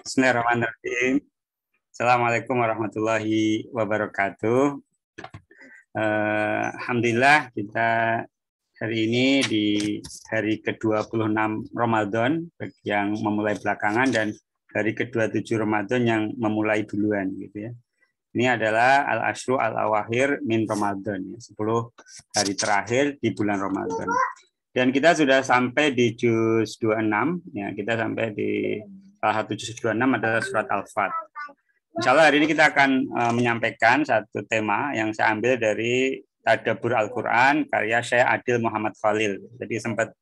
Bismillahirrahmanirrahim. Assalamualaikum warahmatullahi wabarakatuh. Alhamdulillah kita hari ini di hari ke-26 Ramadan bagi yang memulai belakangan dan hari ke-27 Ramadan yang memulai duluan gitu ya. Ini adalah al-ashru al-awakhir min Ramadan, 10 hari terakhir di bulan Ramadan. Dan kita sudah sampai di juz 26 ya, kita sampai di salah satu juz 26 adalah surat Al-Fat. Insya Allah hari ini kita akan menyampaikan satu tema yang saya ambil dari Tadabbur Al-Quran karya Syekh Adil Muhammad Khalil. Jadi sempat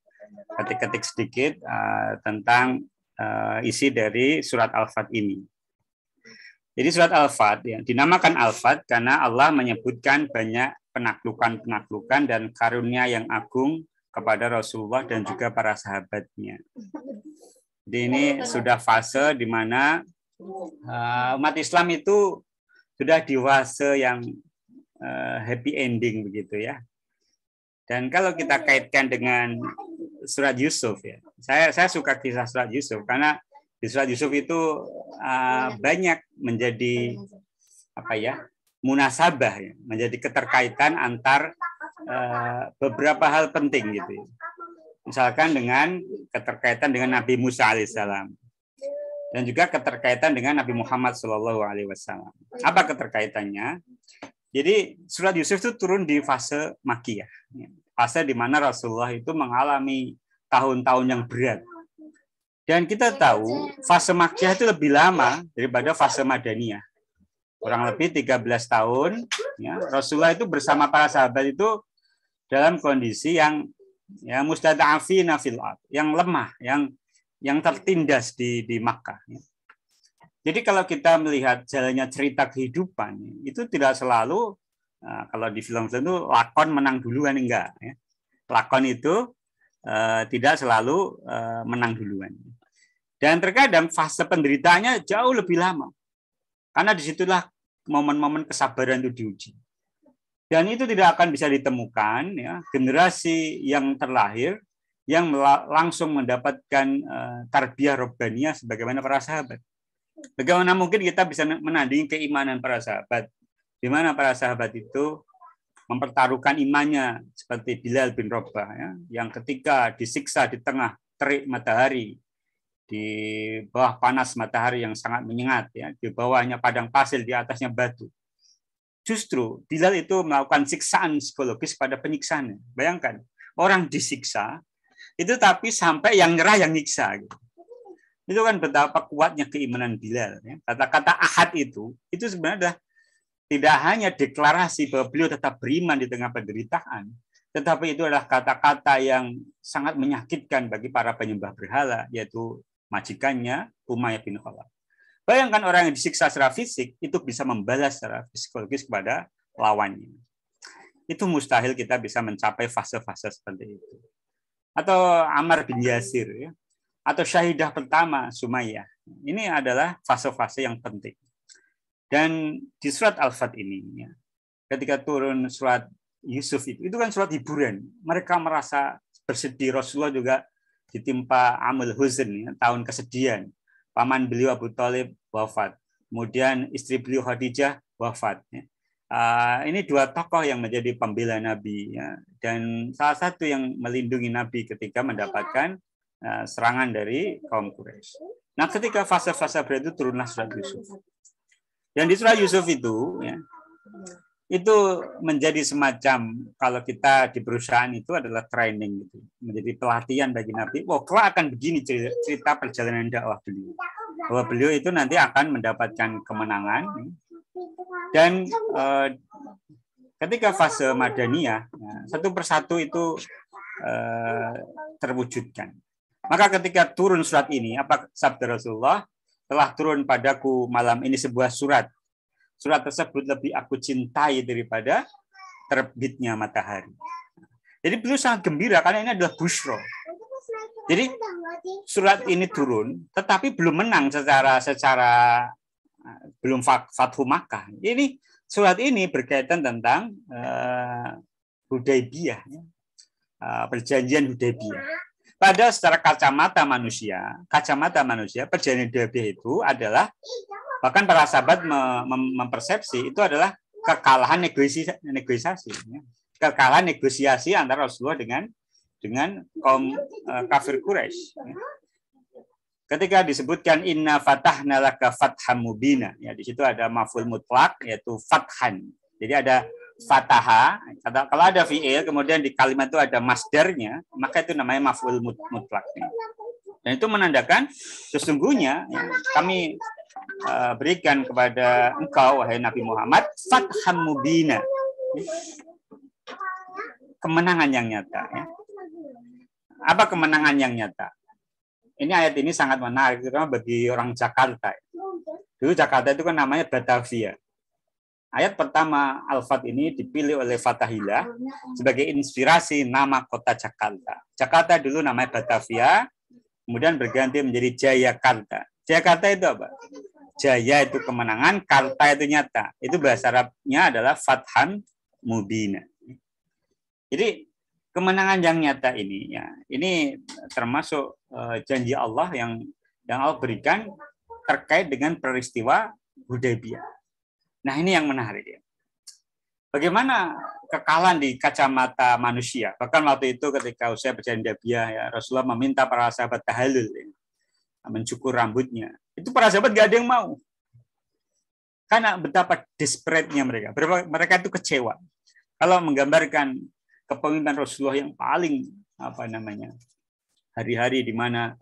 ketik-ketik sedikit tentang isi dari surat Al-Fat ini. Jadi surat Al-Fat ya, dinamakan Al-Fat karena Allah menyebutkan banyak penaklukan-penaklukan dan karunia yang agung kepada Rasulullah dan juga para sahabatnya. Jadi ini sudah fase di mana umat Islam itu sudah di fase yang happy ending begitu ya. Dan kalau kita kaitkan dengan surat Yusuf ya, saya suka kisah surat Yusuf karena di surat Yusuf itu banyak menjadi munasabah ya, menjadi keterkaitan antar beberapa hal penting gitu. Misalkan dengan keterkaitan dengan Nabi Musa alaihissalam dan juga keterkaitan dengan Nabi Muhammad SAW. Apa keterkaitannya? Jadi surat Yusuf itu turun di fase Makkiyah, fase di mana Rasulullah itu mengalami tahun-tahun yang berat. Dan kita tahu fase Makkiyah itu lebih lama daripada fase Madaniyah. Kurang lebih 13 tahun ya, Rasulullah itu bersama para sahabat itu dalam kondisi yang ya mustada'afina fil ard, yang lemah, yang tertindas di Makkah. Ya. Jadi kalau kita melihat jalannya cerita kehidupan itu tidak selalu kalau di film-film itu lakon menang duluan, enggak. Ya. Lakon itu tidak selalu menang duluan. Dan terkadang fase penderitaannya jauh lebih lama, karena disitulah momen-momen kesabaran itu diuji. Dan itu tidak akan bisa ditemukan ya, generasi yang terlahir yang langsung mendapatkan tarbiyah robbaniyah sebagaimana para sahabat. Bagaimana mungkin kita bisa menandingi keimanan para sahabat, di mana para sahabat itu mempertaruhkan imannya seperti Bilal bin Rabah ya, yang ketika disiksa di tengah terik matahari, di bawah panas matahari yang sangat menyengat ya, di bawahnya padang pasir, di atasnya batu. Justru Bilal itu melakukan siksaan psikologis pada penyiksaannya. Bayangkan, orang disiksa, itu tapi sampai yang nyerah yang nyiksa. Gitu. Itu kan betapa kuatnya keimanan Bilal. Ya. Kata-kata ahad itu sebenarnya tidak hanya deklarasi bahwa beliau tetap beriman di tengah penderitaan, tetapi itu adalah kata-kata yang sangat menyakitkan bagi para penyembah berhala, yaitu majikannya Umayyah bin Khalaf. Bayangkan orang yang disiksa secara fisik itu bisa membalas secara psikologis kepada lawannya. Itu mustahil kita bisa mencapai fase-fase seperti itu. Atau Ammar bin Yasir, ya. Atau syahidah pertama Sumayyah. Ini adalah fase-fase yang penting. Dan di surat Al-Fat ini, ya, ketika turun surat Yusuf itu kan surat hiburan. Mereka merasa bersedih. Rasulullah juga ditimpa amul huzn, ya, tahun kesedihan. Paman beliau Abu Thalib wafat. Kemudian istri beliau Khadijah wafat. Ini dua tokoh yang menjadi pembela Nabi. Ya. Dan salah satu yang melindungi Nabi ketika mendapatkan serangan dari kaum Quraisy. Nah, ketika fase-fase berat itu turunlah surat Yusuf. Dan di surat Yusuf itu, ya, itu menjadi semacam, kalau kita di perusahaan itu adalah training gitu, menjadi pelatihan bagi Nabi. Wah, kelak akan begini cerita perjalanan dakwah beliau. Bahwa beliau itu nanti akan mendapatkan kemenangan. Dan ketika fase Madaniyah, ya, satu persatu itu terwujudkan. Maka ketika turun surat ini, apa sabda Rasulullah? Telah turun padaku malam ini sebuah surat. Surat tersebut lebih aku cintai daripada terbitnya matahari. Jadi beliau sangat gembira karena ini adalah busyra. Jadi surat ini turun, tetapi belum menang secara belum Fathu Makkah. Ini surat ini berkaitan tentang Hudaybiyah, perjanjian Hudaybiyah. Padahal secara kacamata manusia perjanjian Hudaybiyah itu adalah, bahkan para sahabat mempersepsi itu adalah kekalahan negosiasi, ya. Kekalahan negosiasi antara Rasulullah dengan kaum kafir Quraisy. Ya. Ketika disebutkan inna fatahna laka fatham mubina, ya di situ ada maf'ul mutlak yaitu fathan. Jadi ada fataha, kalau ada fi'il kemudian di kalimat itu ada masdarnya, maka itu namanya maf'ul mutlak. Dan itu menandakan sesungguhnya ya, kami berikan kepada engkau wahai Nabi Muhammad fatham mubina. Kemenangan yang nyata, ya. Apa kemenangan yang nyata? Ini ayat ini sangat menarik terutama bagi orang Jakarta. Dulu Jakarta itu kan namanya Batavia. Ayat pertama Al-Fat ini dipilih oleh Fathahillah sebagai inspirasi nama kota Jakarta. Jakarta dulu namanya Batavia, kemudian berganti menjadi Jayakarta. Jayakarta itu apa? Jaya itu kemenangan, karta itu nyata. Itu bahasa Arabnya adalah Fathan Mubina. Jadi kemenangan yang nyata ini, ya, ini termasuk janji Allah yang Allah berikan terkait dengan peristiwa Hudaybiyah. Nah, ini yang menarik, ya. Bagaimana kekalahan di kacamata manusia? Bahkan waktu itu ketika usai perjanjian Hudaybiyah, ya, Rasulullah meminta para sahabat tahallul, ya, mencukur rambutnya. Itu para sahabat gak ada yang mau. Karena betapa desperate-nya mereka. Mereka itu kecewa. Kalau menggambarkan kepemimpinan Rasulullah yang paling hari-hari di mana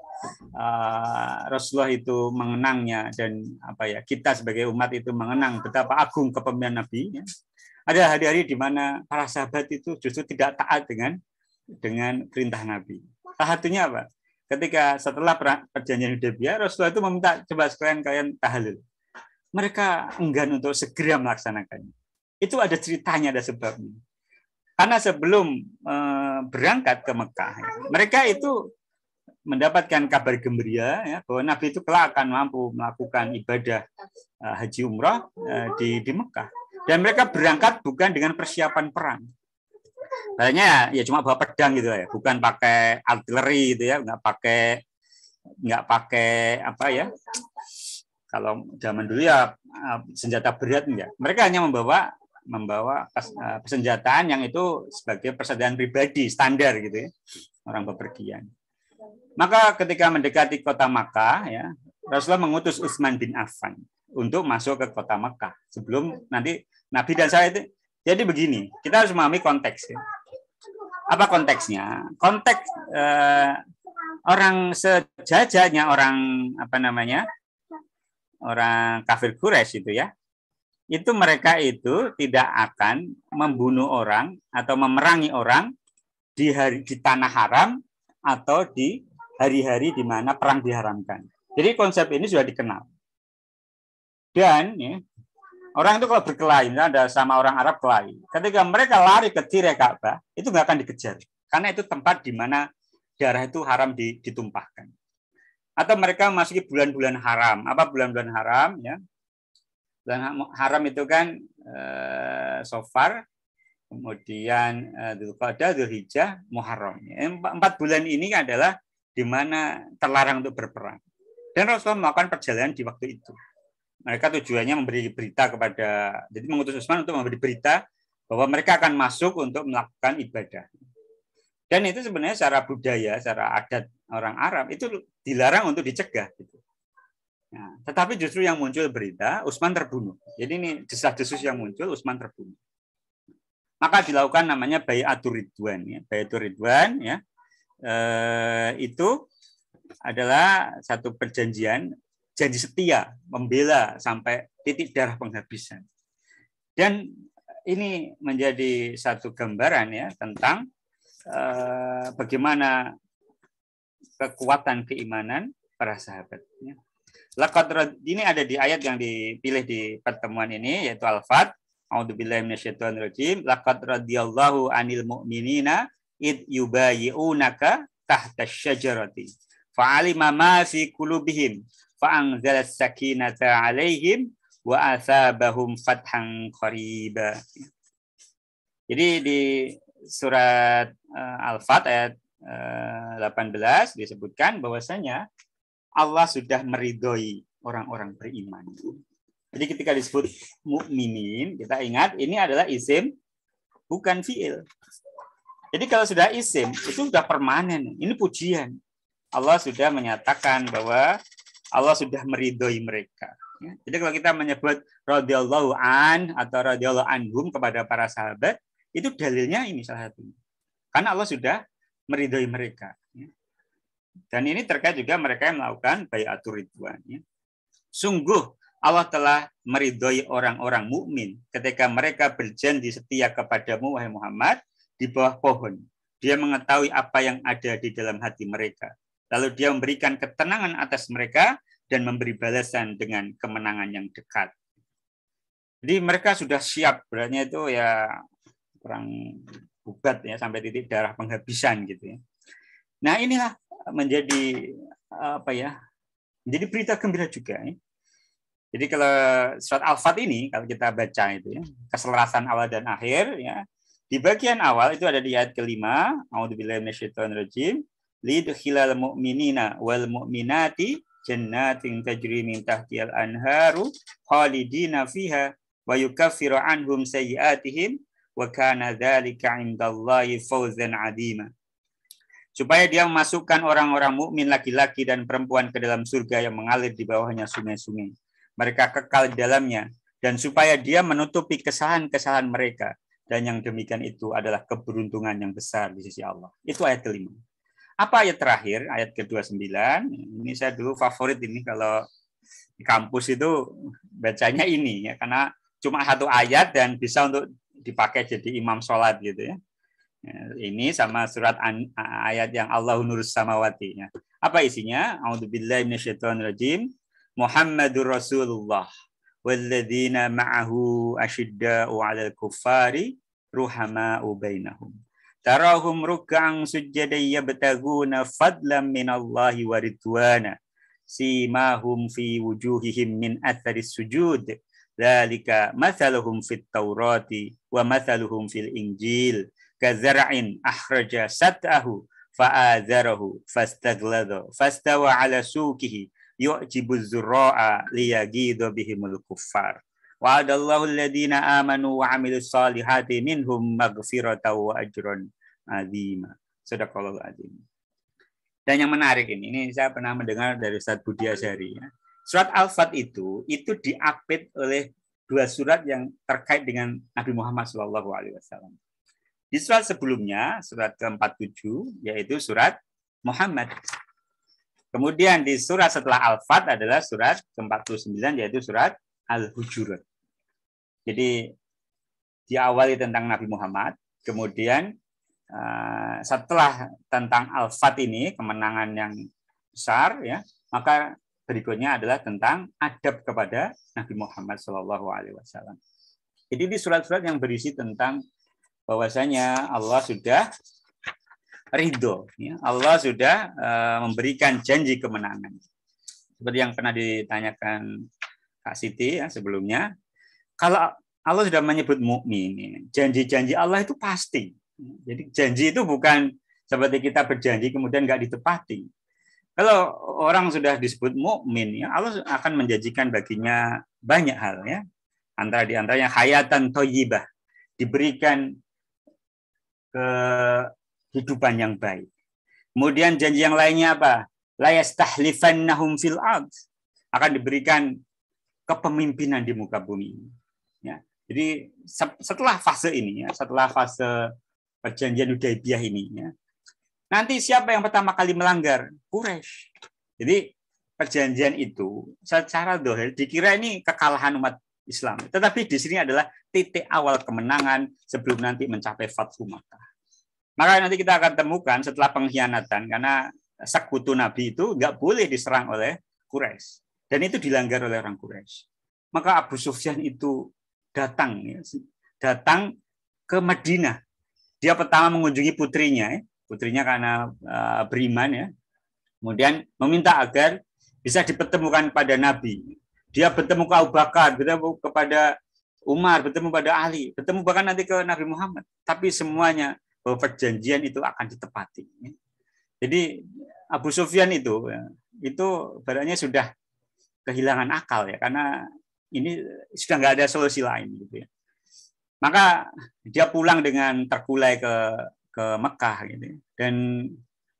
Rasulullah itu mengenangnya dan kita sebagai umat itu mengenang betapa agung kepemimpinan Nabi, ya. Ada hari-hari di mana para sahabat itu justru tidak taat dengan perintah Nabi. Salah satunya apa? Ketika setelah perjanjian Hudaybiyah, Rasulullah itu meminta coba sekalian kalian tahallul. Mereka enggan untuk segera melaksanakannya. Itu ada ceritanya, ada sebabnya. Karena sebelum berangkat ke Mekah, ya, mereka itu mendapatkan kabar gembira, ya, bahwa Nabi itu kelak akan mampu melakukan ibadah haji umrah di Mekah. Dan mereka berangkat bukan dengan persiapan perang. Kayaknya ya cuma bawa pedang gitu ya, bukan pakai artileri gitu ya, nggak pakai apa ya. Kalau zaman dulu ya senjata berat enggak. Mereka hanya membawa persenjataan yang itu sebagai persediaan pribadi standar gitu ya, orang bepergian. Maka ketika mendekati kota Makkah, ya, Rasulullah mengutus Utsman bin Affan untuk masuk ke kota Makkah sebelum nanti Nabi dan saya itu. Jadi begini, kita harus memahami konteks. Ya. Apa konteksnya? Konteks orang sejajarnya orang kafir Quraisy itu ya. Itu mereka itu tidak akan membunuh orang atau memerangi orang di tanah haram atau di hari-hari di mana perang diharamkan. Jadi konsep ini sudah dikenal. Dan ya, orang itu kalau berkelahi, ada sama orang Arab kelahi. Ketika mereka lari ke tirai Ka'bah, itu nggak akan dikejar. Karena itu tempat di mana darah itu haram ditumpahkan. Atau mereka memasuki bulan-bulan haram. Apa bulan-bulan haram? Ya. Bulan haram itu kan Safar, kemudian Dzulqa'dah, Dzulhijjah, Muharram. 4 bulan ini adalah di mana terlarang untuk berperang. Dan Rasulullah melakukan perjalanan di waktu itu. Mereka tujuannya memberi berita jadi mengutus Utsman untuk memberi berita bahwa mereka akan masuk untuk melakukan ibadah. Dan itu sebenarnya secara budaya, secara adat orang Arab itu dilarang untuk dicegah. Gitu. Nah, tetapi justru yang muncul berita, Utsman terbunuh. Jadi ini desas-desus yang muncul, Utsman terbunuh. Maka dilakukan namanya Bai'atur Ridwan. Ya. Bai'atur Ridwan ya, itu adalah satu perjanjian, janji setia, membela sampai titik darah penghabisan. Dan ini menjadi satu gambaran ya tentang bagaimana kekuatan keimanan para sahabat. Ya. Ini ada di ayat yang dipilih di pertemuan ini, yaitu Al-Fat. A'udzubillahi minasyaitonirrajim. Laqad radhiyallahu 'anil mu'minina id yubayyi'unaka tahta asy-syajarati. Fa'alima ma fi qulubihim fa'anzalas sakinata 'alaihim wa asabahum fathan qariba. Jadi di surat Al-Fat ayat 18 disebutkan bahwasanya Allah sudah meridhoi orang-orang beriman. Jadi ketika disebut mukminin, kita ingat ini adalah isim bukan fiil. Jadi kalau sudah isim itu sudah permanen. Ini pujian. Allah sudah menyatakan bahwa Allah sudah meridhoi mereka. Jadi kalau kita menyebut radhiyallahu an atau radhiyallahu anhum kepada para sahabat, itu dalilnya ini salah satunya. Karena Allah sudah meridhoi mereka. Dan ini terkait juga mereka yang melakukan bai'atur ridwan. Sungguh Allah telah meridhoi orang-orang mukmin ketika mereka berjanji setia kepadamu, wahai Muhammad, di bawah pohon. Dia mengetahui apa yang ada di dalam hati mereka. Lalu dia memberikan ketenangan atas mereka dan memberi balasan dengan kemenangan yang dekat. Jadi mereka sudah siap, berarti itu ya kurang bubat ya sampai titik darah penghabisan gitu ya. Nah inilah menjadi menjadi berita gembira juga ya. Jadi kalau surat Al-Fat ini kalau kita baca itu ya, keselarasan awal dan akhir ya. Di bagian awal itu ada di ayat kelima, a'udzubillahi minasyaitonirrajim, lidkhilal mu'minina wal mu'minati jannatin tajri min tahtihal anharu khalidina fiha wa yukaffiru anhum sayyi'atihim wa kana dzalika 'indallahi fawzan 'azima. Supaya dia memasukkan orang-orang mukmin laki-laki dan perempuan ke dalam surga yang mengalir di bawahnya sungai-sungai. Mereka kekal di dalamnya, dan supaya dia menutupi kesalahan-kesalahan mereka, dan yang demikian itu adalah keberuntungan yang besar di sisi Allah. Itu ayat kelima. Apa ayat terakhir, ayat ke-29? Ini saya dulu favorit ini kalau di kampus itu bacanya ini ya, karena cuma satu ayat dan bisa untuk dipakai jadi imam sholat gitu ya. Ini sama surat ayat yang Allahu nurus samawati ya. Apa isinya? A'udzubillahi minasyaitonirrajim. Muhammadur Rasulullah walladzina ma'ahu asyidda'u 'alal kuffari ruhama'u bainahum. Tarahum ruk'an sujjadan yabtaguna fadlan minallahi wa ridwana. Simahum fi wujuhihim min atharis sujud. Dzalika mathaluhum fit Taurati wa mathaluhum fil Injil. Kazar'in akhraja sat'ahu fa'adzarahu fastagladha fastawa 'ala suqihi yu'jibuz zurra'a liyaghidha bihimul kuffar. Wa'adallahu alladhina amanu wa 'amilus solihati minhum maghfiratan wa ajran 'azima. Shadaqallahul 'azim. Dan yang menarik ini saya pernah mendengar dari Ustaz Budi Asyari ya. Surat Al-Fat itu diapit oleh dua surat yang terkait dengan Nabi Muhammad SAW. Di surat sebelumnya, surat ke-47, yaitu surat Muhammad. Kemudian di surat setelah Al-Fat adalah surat ke-49, yaitu surat Al-Hujurat. Jadi diawali tentang Nabi Muhammad, kemudian setelah tentang Al-Fat ini, kemenangan yang besar, ya, maka berikutnya adalah tentang adab kepada Nabi Muhammad SAW. Jadi di surat-surat yang berisi tentang bahwasanya Allah sudah ridho, ya. Allah sudah memberikan janji kemenangan. Seperti yang pernah ditanyakan Kak Siti ya, sebelumnya, kalau Allah sudah menyebut mukmin, ya, janji-janji Allah itu pasti. Jadi janji itu bukan seperti kita berjanji kemudian nggak ditepati. Kalau orang sudah disebut mukmin, ya, Allah akan menjanjikan baginya banyak hal, ya. Di antaranya hayatan thayyibah, diberikan kehidupan yang baik. Kemudian janji yang lainnya apa? La yastahlifannahum fil ard, akan diberikan kepemimpinan di muka bumi. Ya. Jadi setelah fase ini, ya, setelah fase perjanjian Hudaybiyah ini, ya, nanti siapa yang pertama kali melanggar? Quraisy. Jadi perjanjian itu secara dohir dikira ini kekalahan umat Islam. Tetapi di sini adalah titik awal kemenangan sebelum nanti mencapai Fathu Makkah. Maka nanti kita akan temukan setelah pengkhianatan, karena sekutu Nabi itu nggak boleh diserang oleh Quraisy. Dan itu dilanggar oleh orang Quraisy. Maka Abu Sufyan itu datang ke Madinah. Dia pertama mengunjungi putrinya, putrinya karena beriman, ya. Kemudian meminta agar bisa dipertemukan kepada Nabi. Dia bertemu ke Abu Bakar, bertemu kepada Umar, bertemu pada Ali, bertemu bahkan nanti ke Nabi Muhammad. Tapi semuanya bahwa perjanjian itu akan ditepati. Jadi Abu Sufyan itu barangnya sudah kehilangan akal ya, karena ini sudah nggak ada solusi lain gitu ya. Maka dia pulang dengan terkulai ke Mekah gitu. Dan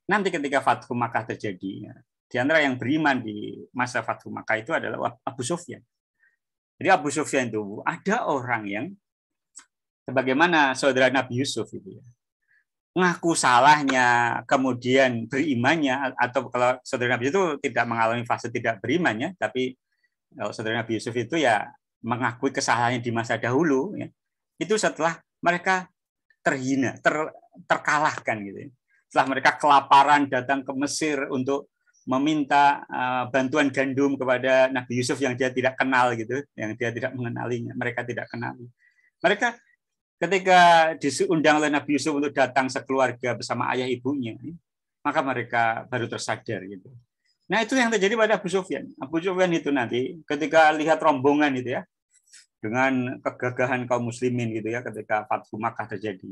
nanti ketika Fathu Makkah terjadi, ya, di antara yang beriman di masa Fathu Makkah itu adalah Abu Sufyan. Jadi Abu Sufyan itu ada orang yang sebagaimana saudara Nabi Yusuf itu ya, ngaku salahnya, kemudian berimannya, atau kalau saudara Nabi itu tidak mengalami fase tidak berimannya, tapi kalau saudara Nabi Yusuf itu ya mengakui kesalahannya di masa dahulu, ya, itu setelah mereka terhina, terkalahkan gitu. Setelah mereka kelaparan datang ke Mesir untuk meminta bantuan gandum kepada Nabi Yusuf yang dia tidak kenal gitu, yang dia tidak mengenalinya, mereka tidak kenali. Mereka ketika diundang oleh Nabi Yusuf untuk datang sekeluarga bersama ayah ibunya, maka mereka baru tersadar gitu. Nah itu yang terjadi pada Abu Sufyan. Abu Sufyan itu nanti ketika lihat rombongan itu ya, dengan kegagahan kaum muslimin gitu ya ketika Fathu Makkah terjadi.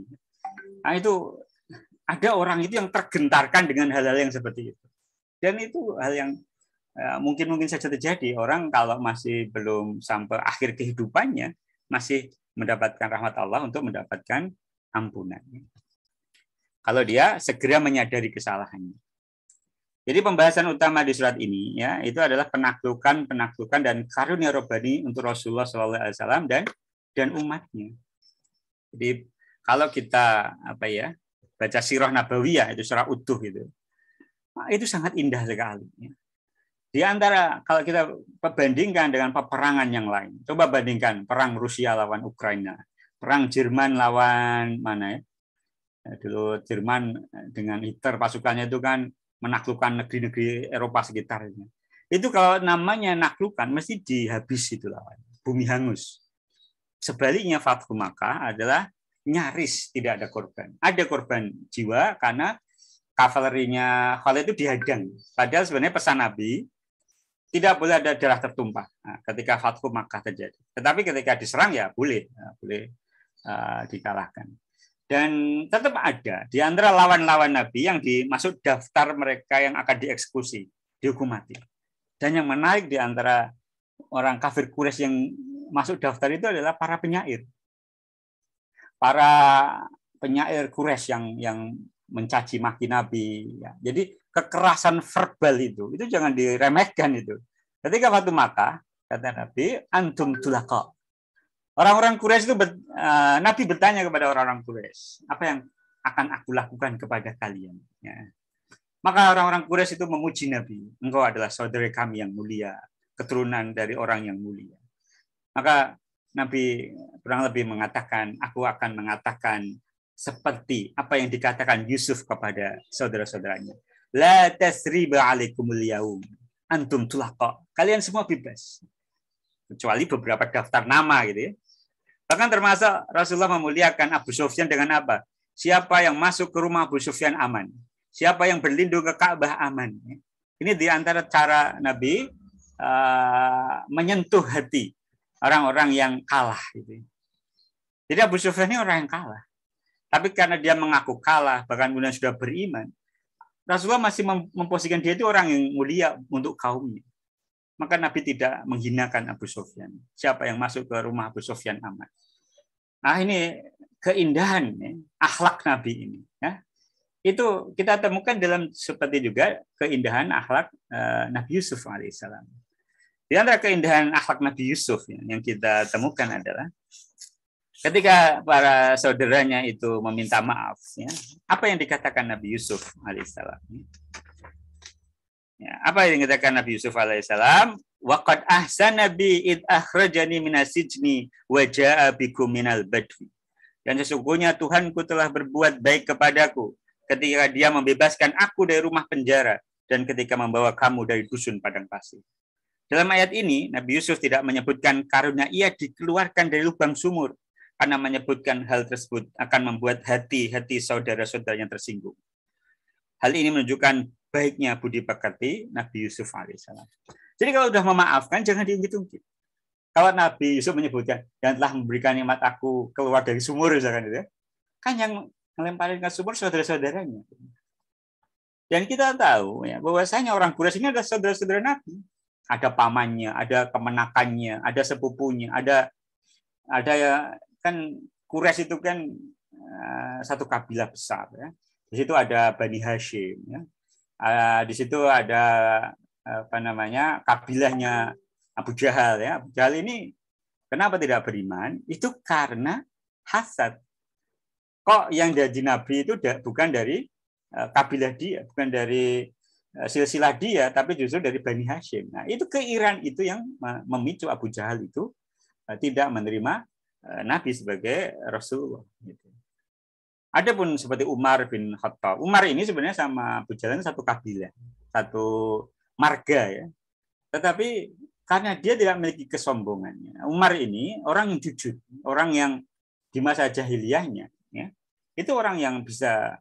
Nah itu ada orang itu yang tergentarkan dengan hal-hal yang seperti itu. Dan itu hal yang mungkin saja terjadi. Orang kalau masih belum sampai akhir kehidupannya masih mendapatkan rahmat Allah untuk mendapatkan ampunan. Kalau dia segera menyadari kesalahannya. Jadi pembahasan utama di surat ini ya itu adalah penaklukan dan karunia robbani untuk Rasulullah SAW dan umatnya. Jadi kalau kita baca sirah nabawiyah itu secara utuh itu sangat indah sekali. Di antara kalau kita bandingkan dengan peperangan yang lain, coba bandingkan perang Rusia lawan Ukraina, perang Jerman lawan mana ya? Dulu Jerman dengan Hitler pasukannya itu kan menaklukkan negeri-negeri Eropa sekitarnya. Itu kalau namanya naklukan mesti dihabis itu lawan, bumi hangus. Sebaliknya Fathu Makkah adalah nyaris tidak ada korban. Ada korban jiwa karena kavalerinya Khalid itu dihadang. Padahal sebenarnya pesan Nabi tidak boleh ada darah tertumpah ketika Fathu Makkah terjadi. Tetapi ketika diserang ya boleh dikalahkan. Dan tetap ada di antara lawan-lawan Nabi yang dimasuk daftar mereka yang akan dieksekusi, dihukum mati. Dan yang menarik di antara orang kafir Quraisy yang masuk daftar itu adalah para penyair. Para penyair Quraisy yang mencaci maki Nabi. Jadi kekerasan verbal itu jangan diremehkan itu. Ketika Fathu Makkah, kata Nabi, antum tulaqa. Orang-orang Quraisy itu Nabi bertanya kepada orang-orang Quraisy, apa yang akan aku lakukan kepada kalian? Ya. Maka orang-orang Quraisy itu memuji Nabi, engkau adalah saudara kami yang mulia, keturunan dari orang yang mulia. Maka Nabi kurang lebih mengatakan, aku akan mengatakan seperti apa yang dikatakan Yusuf kepada saudara-saudaranya. La tasriba alaikumul yaum, antum tulaqa. Kalian semua bebas. Kecuali beberapa daftar nama gitu ya. Bahkan termasuk Rasulullah memuliakan Abu Sufyan dengan apa? Siapa yang masuk ke rumah Abu Sufyan aman. Siapa yang berlindung ke Ka'bah aman. Ini di antara cara Nabi menyentuh hati orang-orang yang kalah. Gitu. Jadi Abu Sufyan ini orang yang kalah. Tapi karena dia mengaku kalah, bahkan kemudian sudah beriman, Rasulullah masih memposisikan dia itu orang yang mulia untuk kaumnya. Maka Nabi tidak menghinakan Abu Sufyan. Siapa yang masuk ke rumah Abu Sufyan aman. Nah ini keindahan akhlak Nabi ini. Ya. Itu kita temukan dalam seperti juga keindahan akhlak Nabi Yusuf alaihissalam. Di antara keindahan akhlak Nabi Yusuf yang kita temukan adalah ketika para saudaranya itu meminta maaf, ya, apa yang dikatakan Nabi Yusuf alaihissalam? Ya, apa yang dikatakan Nabi Yusuf alaihissalam? Waqad ahsana bi id akhrajani minasijni wa jaa bikum minal badwi. Dan sesungguhnya Tuhanku telah berbuat baik kepadaku ketika dia membebaskan aku dari rumah penjara dan ketika membawa kamu dari dusun padang pasir. Dalam ayat ini, Nabi Yusuf tidak menyebutkan karunia ia dikeluarkan dari lubang sumur, karena menyebutkan hal tersebut akan membuat hati-hati saudara-saudaranya tersinggung. Hal ini menunjukkan baiknya budi pekerti Nabi Yusuf alaihissalam. Jadi kalau sudah memaafkan, jangan diungkit-ungkit. Kalau Nabi Yusuf menyebutkan, dan telah memberikan nikmat aku keluar dari sumur, misalkan itu, kan yang melemparin ke sumur saudara-saudaranya. Dan kita tahu ya bahwasanya orang Quraisy ini adalah saudara-saudara Nabi. Ada pamannya, ada kemenakannya, ada sepupunya, ada ya kan Quraisy itu kan satu kabilah besar ya. Di situ ada Bani Hashim ya. Di situ ada apa namanya kabilahnya Abu Jahal ya. Abu Jahal ini kenapa tidak beriman? Itu karena hasad. Kok yang jadi nabi itu bukan dari kabilah dia, bukan dari silsilah dia, tapi justru dari Bani Hashim. Nah, itu keirian itu yang memicu Abu Jahal itu tidak menerima Nabi sebagai Rasulullah. Adapun seperti Umar bin Khattab, Umar ini sebenarnya sama Abu Jahal satu kabilah, satu marga ya. Tetapi karena dia tidak memiliki kesombongannya, Umar ini orang yang jujur, orang yang di masa jahiliyahnya, ya, itu orang yang bisa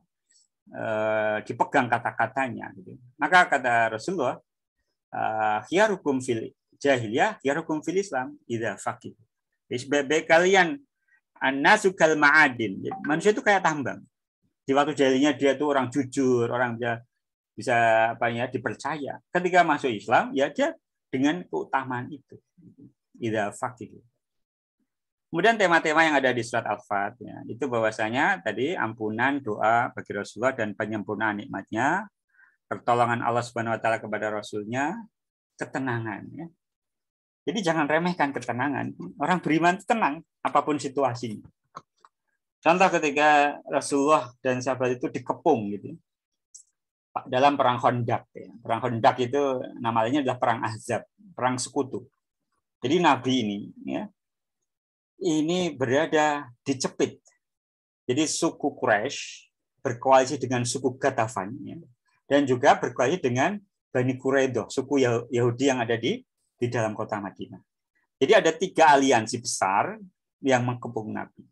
dipegang kata-katanya. Gitu. Maka kata Rasulullah, khiyarukum fil jahiliyah, khiyarukum fil Islam, idza faqih. Sebaik kalian an-nasu kal ma'adin. Manusia itu kayak tambang. Di waktu jahiliyah dia itu orang jujur, orang bisa apa ya dipercaya. Ketika masuk Islam, ya dia dengan keutamaan itu. Idza faqih. Kemudian tema-tema yang ada di surat Al-Fat, ya, itu bahwasanya tadi ampunan, doa bagi Rasulullah dan penyempurnaan nikmatnya, pertolongan Allah Subhanahu Wa Taala kepada Rasulnya, ketenangan. Ya. Jadi jangan remehkan ketenangan. Orang beriman itu tenang, apapun situasinya. Contoh ketika Rasulullah dan sahabat itu dikepung, gitu, dalam perang Khandaq. Ya. Perang Khandaq itu namanya adalah perang Ahzab, perang sekutu. Jadi Nabi ini berada di Cepit. Jadi suku Quraisy berkoalisi dengan suku Ghatafan ya, dan juga berkoalisi dengan Bani Quraidah, suku Yahudi yang ada di dalam kota Madinah. Jadi ada 3 aliansi besar yang mengepung Nabi.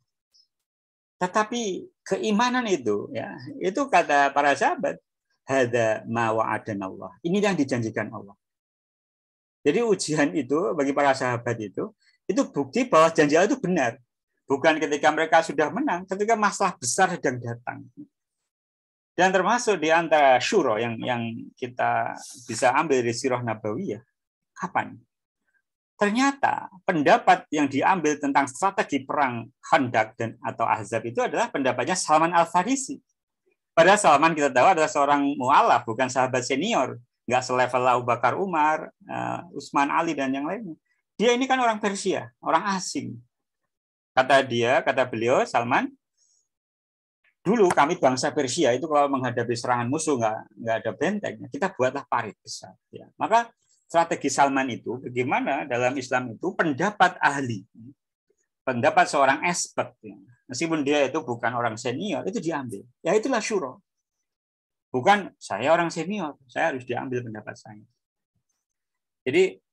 Tetapi keimanan itu ya, itu kata para sahabat, hadza ma wa'adanallah. Ini yang dijanjikan Allah. Jadi ujian itu bagi para sahabat itu bukti bahwa janji Allah itu benar. Bukan ketika mereka sudah menang, ketika masalah besar sedang datang. Dan termasuk di antara syuro yang kita bisa ambil dari sirah Nabawiyah. Kapan? Ternyata pendapat yang diambil tentang strategi perang Khandaq atau Ahzab itu adalah pendapatnya Salman Al-Farisi. Padahal Salman kita tahu adalah seorang mu'alaf, bukan sahabat senior. Nggak selevel Abu Bakar Umar, Utsman Ali, dan yang lainnya. Dia ini kan orang Persia, orang asing. Kata beliau, Salman, dulu kami bangsa Persia itu kalau menghadapi serangan musuh nggak ada benteng, kita buatlah parit besar. Ya. Maka strategi Salman itu, bagaimana dalam Islam itu pendapat ahli, pendapat seorang expert, ya. Meskipun dia itu bukan orang senior, itu diambil. Ya itulah syuro. Bukan saya orang senior, saya harus diambil pendapat saya. Jadi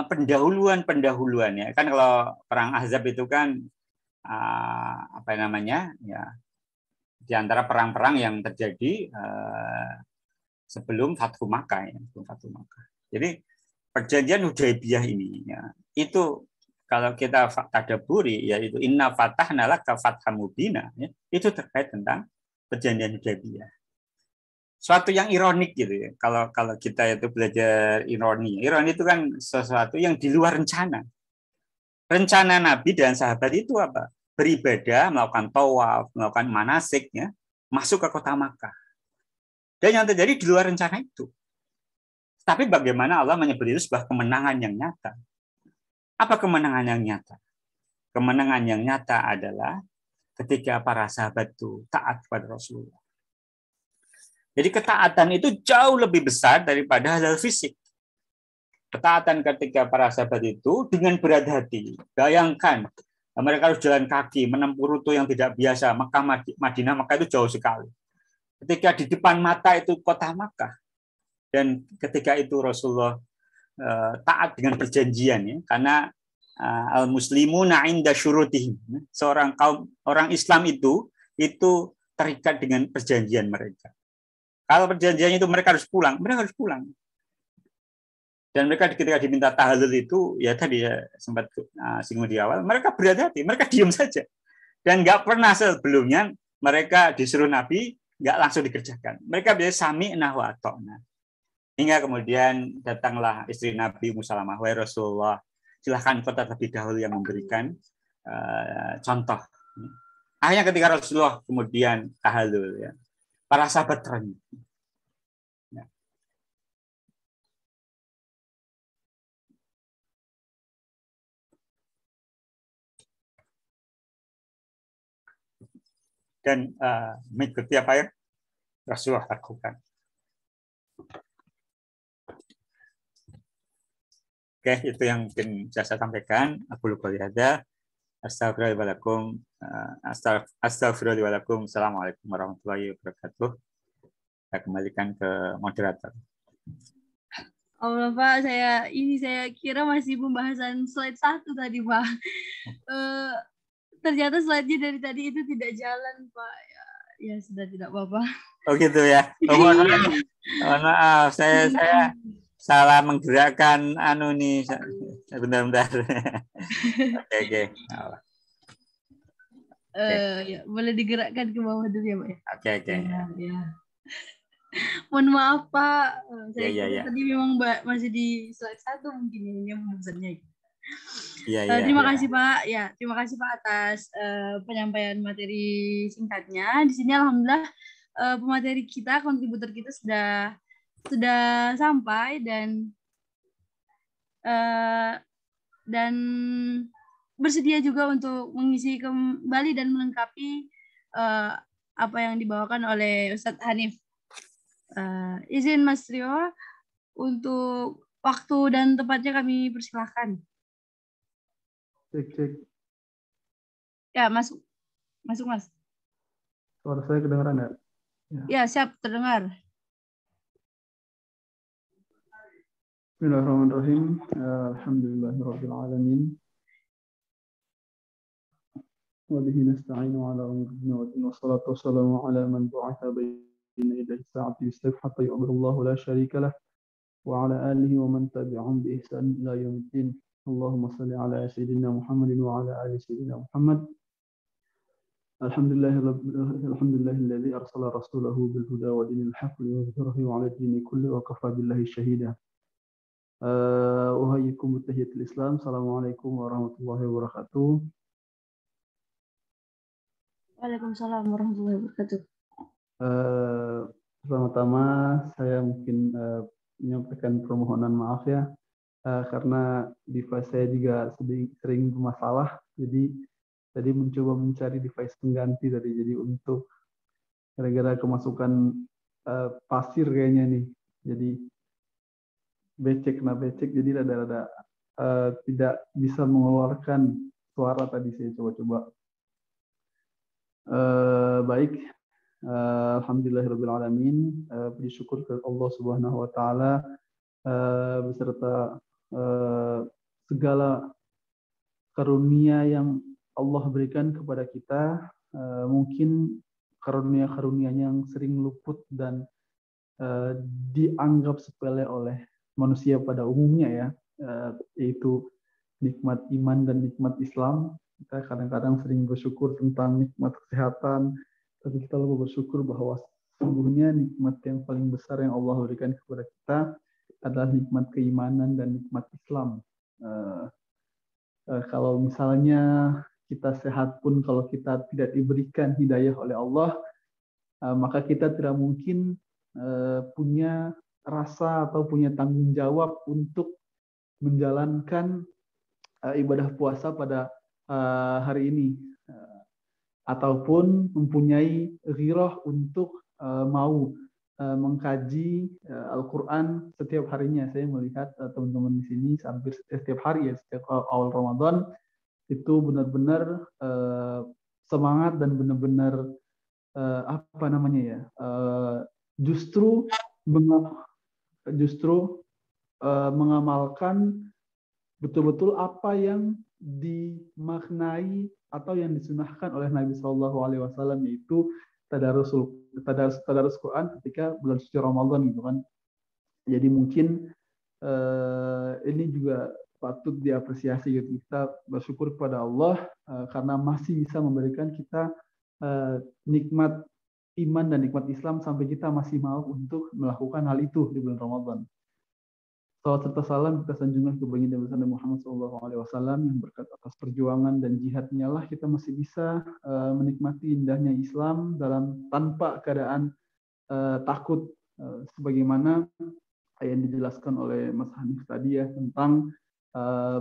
pendahuluan ya kan, kalau perang Ahzab itu kan apa namanya ya, di antara perang-perang yang terjadi sebelum Fathu Makkah ya, sebelum Fathu Makkah. Jadi perjanjian Hudaybiyah ini ya, itu kalau kita tadabburi yaitu inna fatahna laka fatham mubina ya, itu terkait tentang perjanjian Hudaybiyah. Suatu yang ironik gitu ya. Kalau kita itu belajar ironi itu kan sesuatu yang di luar rencana. Rencana Nabi dan sahabat itu apa? Beribadah, melakukan tawaf, melakukan manasik, ya, masuk ke kota Makkah. Dan yang terjadi di luar rencana itu. Tapi bagaimana Allah menyebut itu sebuah kemenangan yang nyata? Apa kemenangan yang nyata? Kemenangan yang nyata adalah ketika para sahabat itu taat kepada Rasulullah. Jadi ketaatan itu jauh lebih besar daripada hal fisik. Ketaatan ketika para sahabat itu dengan berat hati. Bayangkan, mereka harus jalan kaki, menempuh rute yang tidak biasa. Madinah, Makkah itu jauh sekali. Ketika di depan mata itu kota Makkah. Dan ketika itu Rasulullah taat dengan perjanjian. Ya, karena al-muslimuna inda syurutihim. Orang Islam itu terikat dengan perjanjian mereka. Kalau perjanjiannya itu mereka harus pulang. Dan mereka ketika diminta tahlil itu, ya tadi ya sempat singgung di awal, mereka berat hati, mereka diam saja. Dan nggak pernah sebelumnya mereka disuruh Nabi nggak langsung dikerjakan. Mereka biasa sami'na wa ata'na. Hingga kemudian datanglah istri Nabi Ummu Salamah, wahai Rasulullah, silahkan kau terlebih dahulu yang memberikan contoh. Akhirnya ketika Rasulullah kemudian tahallul, ya, para sahabat terenyuh. Ya. Dan mengikuti apa yang Rasulullah lakukan. Oke, itu yang mungkin bisa saya sampaikan. Aku lupa ada. Astagfirullahaladzim. Astagfirullahaladzim. Assalamualaikum warahmatullahi wabarakatuh. Saya kembalikan ke moderator. Allah Pak, saya kira masih pembahasan slide 1 tadi Pak. Ternyata slide-nya dari tadi itu tidak jalan Pak. Ya sudah, tidak apa-apa. Oh gitu ya. Mohon maaf, saya salah menggerakkan nih. Bentar. Oke. Ya, boleh digerakkan ke bawah dulu ya Pak ya. Oke. Ya. Mohon maaf Pak. Saya ya. tadi memang masih di slide 1 mungkin ini pembahasannya. Terima kasih Pak. Ya, terima kasih Pak atas penyampaian materi singkatnya. Di sini alhamdulillah pemateri kita, kontributor kita sudah sampai dan bersedia juga untuk mengisi kembali dan melengkapi apa yang dibawakan oleh Ustadz Hanif. Izin Mas Rio untuk waktu dan tempatnya kami persilahkan. Cek. Ya, masuk Mas. Suara saya kedengaran ya? Ya, siap, terdengar. Bismillahirrahmanirrahim. Alhamdulillahirabbil alamin. Wa bihi nasta'inu ala umuri dunya wa din, wassalatu wassalamu ala man bu'atha bayna yaday sa'ati yusuf hatta yu'ammirallahu la syarika lah wa ala alihi wa man tabi'ahum bi ihsan ila yaumiddin. Allahumma salli ala sayyidina Muhammadin wa ala ali sayyidina Muhammad. Alhamdulillahilladzi arsala rasulahu bil huda wa dinil haqq liyudhhirahu 'ala dini kulli wa kafa billahi shahida. Uhayyikum bittahiyatil Islam. Assalamualaikum warahmatullahi wabarakatuh. Waalaikumsalam warahmatullahi wabarakatuh. Pertama-tama saya mungkin menyampaikan permohonan maaf ya, karena device saya juga sering bermasalah. Jadi tadi mencoba mencari device pengganti tadi. Jadi untuk gara-gara kemasukan pasir kayaknya nih. Jadi becek, jadi rada-rada tidak bisa mengeluarkan suara tadi. Saya coba-coba. Baik, alhamdulillahirabbil alamin. Puji syukur ke Allah Subhanahu wa taala beserta segala karunia yang Allah berikan kepada kita. Mungkin karunia-karunia yang sering luput dan dianggap sepele oleh manusia pada umumnya ya, yaitu nikmat iman dan nikmat Islam. Kita kadang-kadang sering bersyukur tentang nikmat kesehatan, tapi kita lupa bersyukur bahwa sesungguhnya nikmat yang paling besar yang Allah berikan kepada kita adalah nikmat keimanan dan nikmat Islam. Kalau misalnya kita sehat pun, kalau kita tidak diberikan hidayah oleh Allah, maka kita tidak mungkin punya rasa atau punya tanggung jawab untuk menjalankan ibadah puasa pada hari ini, ataupun mempunyai ghirah untuk mau mengkaji Al-Quran setiap harinya. Saya melihat teman-teman di sini hampir setiap hari ya, setiap awal Ramadan itu benar-benar semangat dan benar-benar justru mengamalkan betul-betul apa yang dimaknai atau yang disunahkan oleh Nabi SAW, yaitu tadarus Quran ketika bulan suci Ramadan gitu kan. Jadi mungkin ini juga patut diapresiasi gitu. Kita bersyukur kepada Allah karena masih bisa memberikan kita nikmat iman dan nikmat Islam sampai kita masih mau untuk melakukan hal itu di bulan Ramadan. Salawat serta salam kita sanjungan ke baginda besar Muhammad SAW yang berkat atas perjuangan dan jihadnya lah kita masih bisa menikmati indahnya Islam tanpa keadaan takut, sebagaimana yang dijelaskan oleh Mas Hanif tadi ya, tentang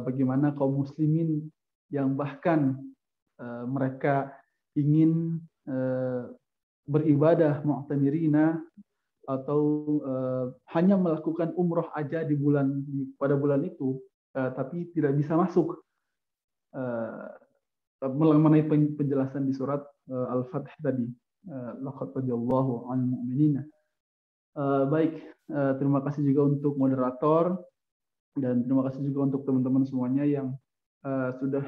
bagaimana kaum muslimin yang bahkan mereka ingin beribadah mu'tamirina atau hanya melakukan umroh aja pada bulan itu, tapi tidak bisa masuk, mengenai penjelasan di surat Al-Fath tadi, laqad radiyallahu 'anil mu'minina. Baik, terima kasih juga untuk moderator dan terima kasih juga untuk teman-teman semuanya yang sudah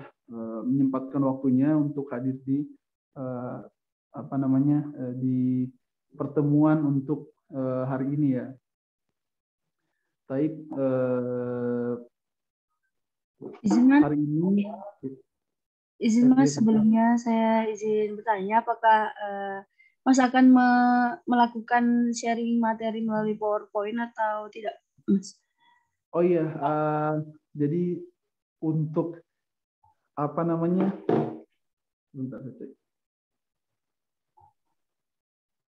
menyempatkan waktunya untuk hadir di di pertemuan untuk hari ini ya. Baik, hari ini izin Mas, sebelumnya saya izin bertanya, apakah Mas akan melakukan sharing materi melalui PowerPoint atau tidak, Mas? Oh iya, jadi untuk bentar saya cek.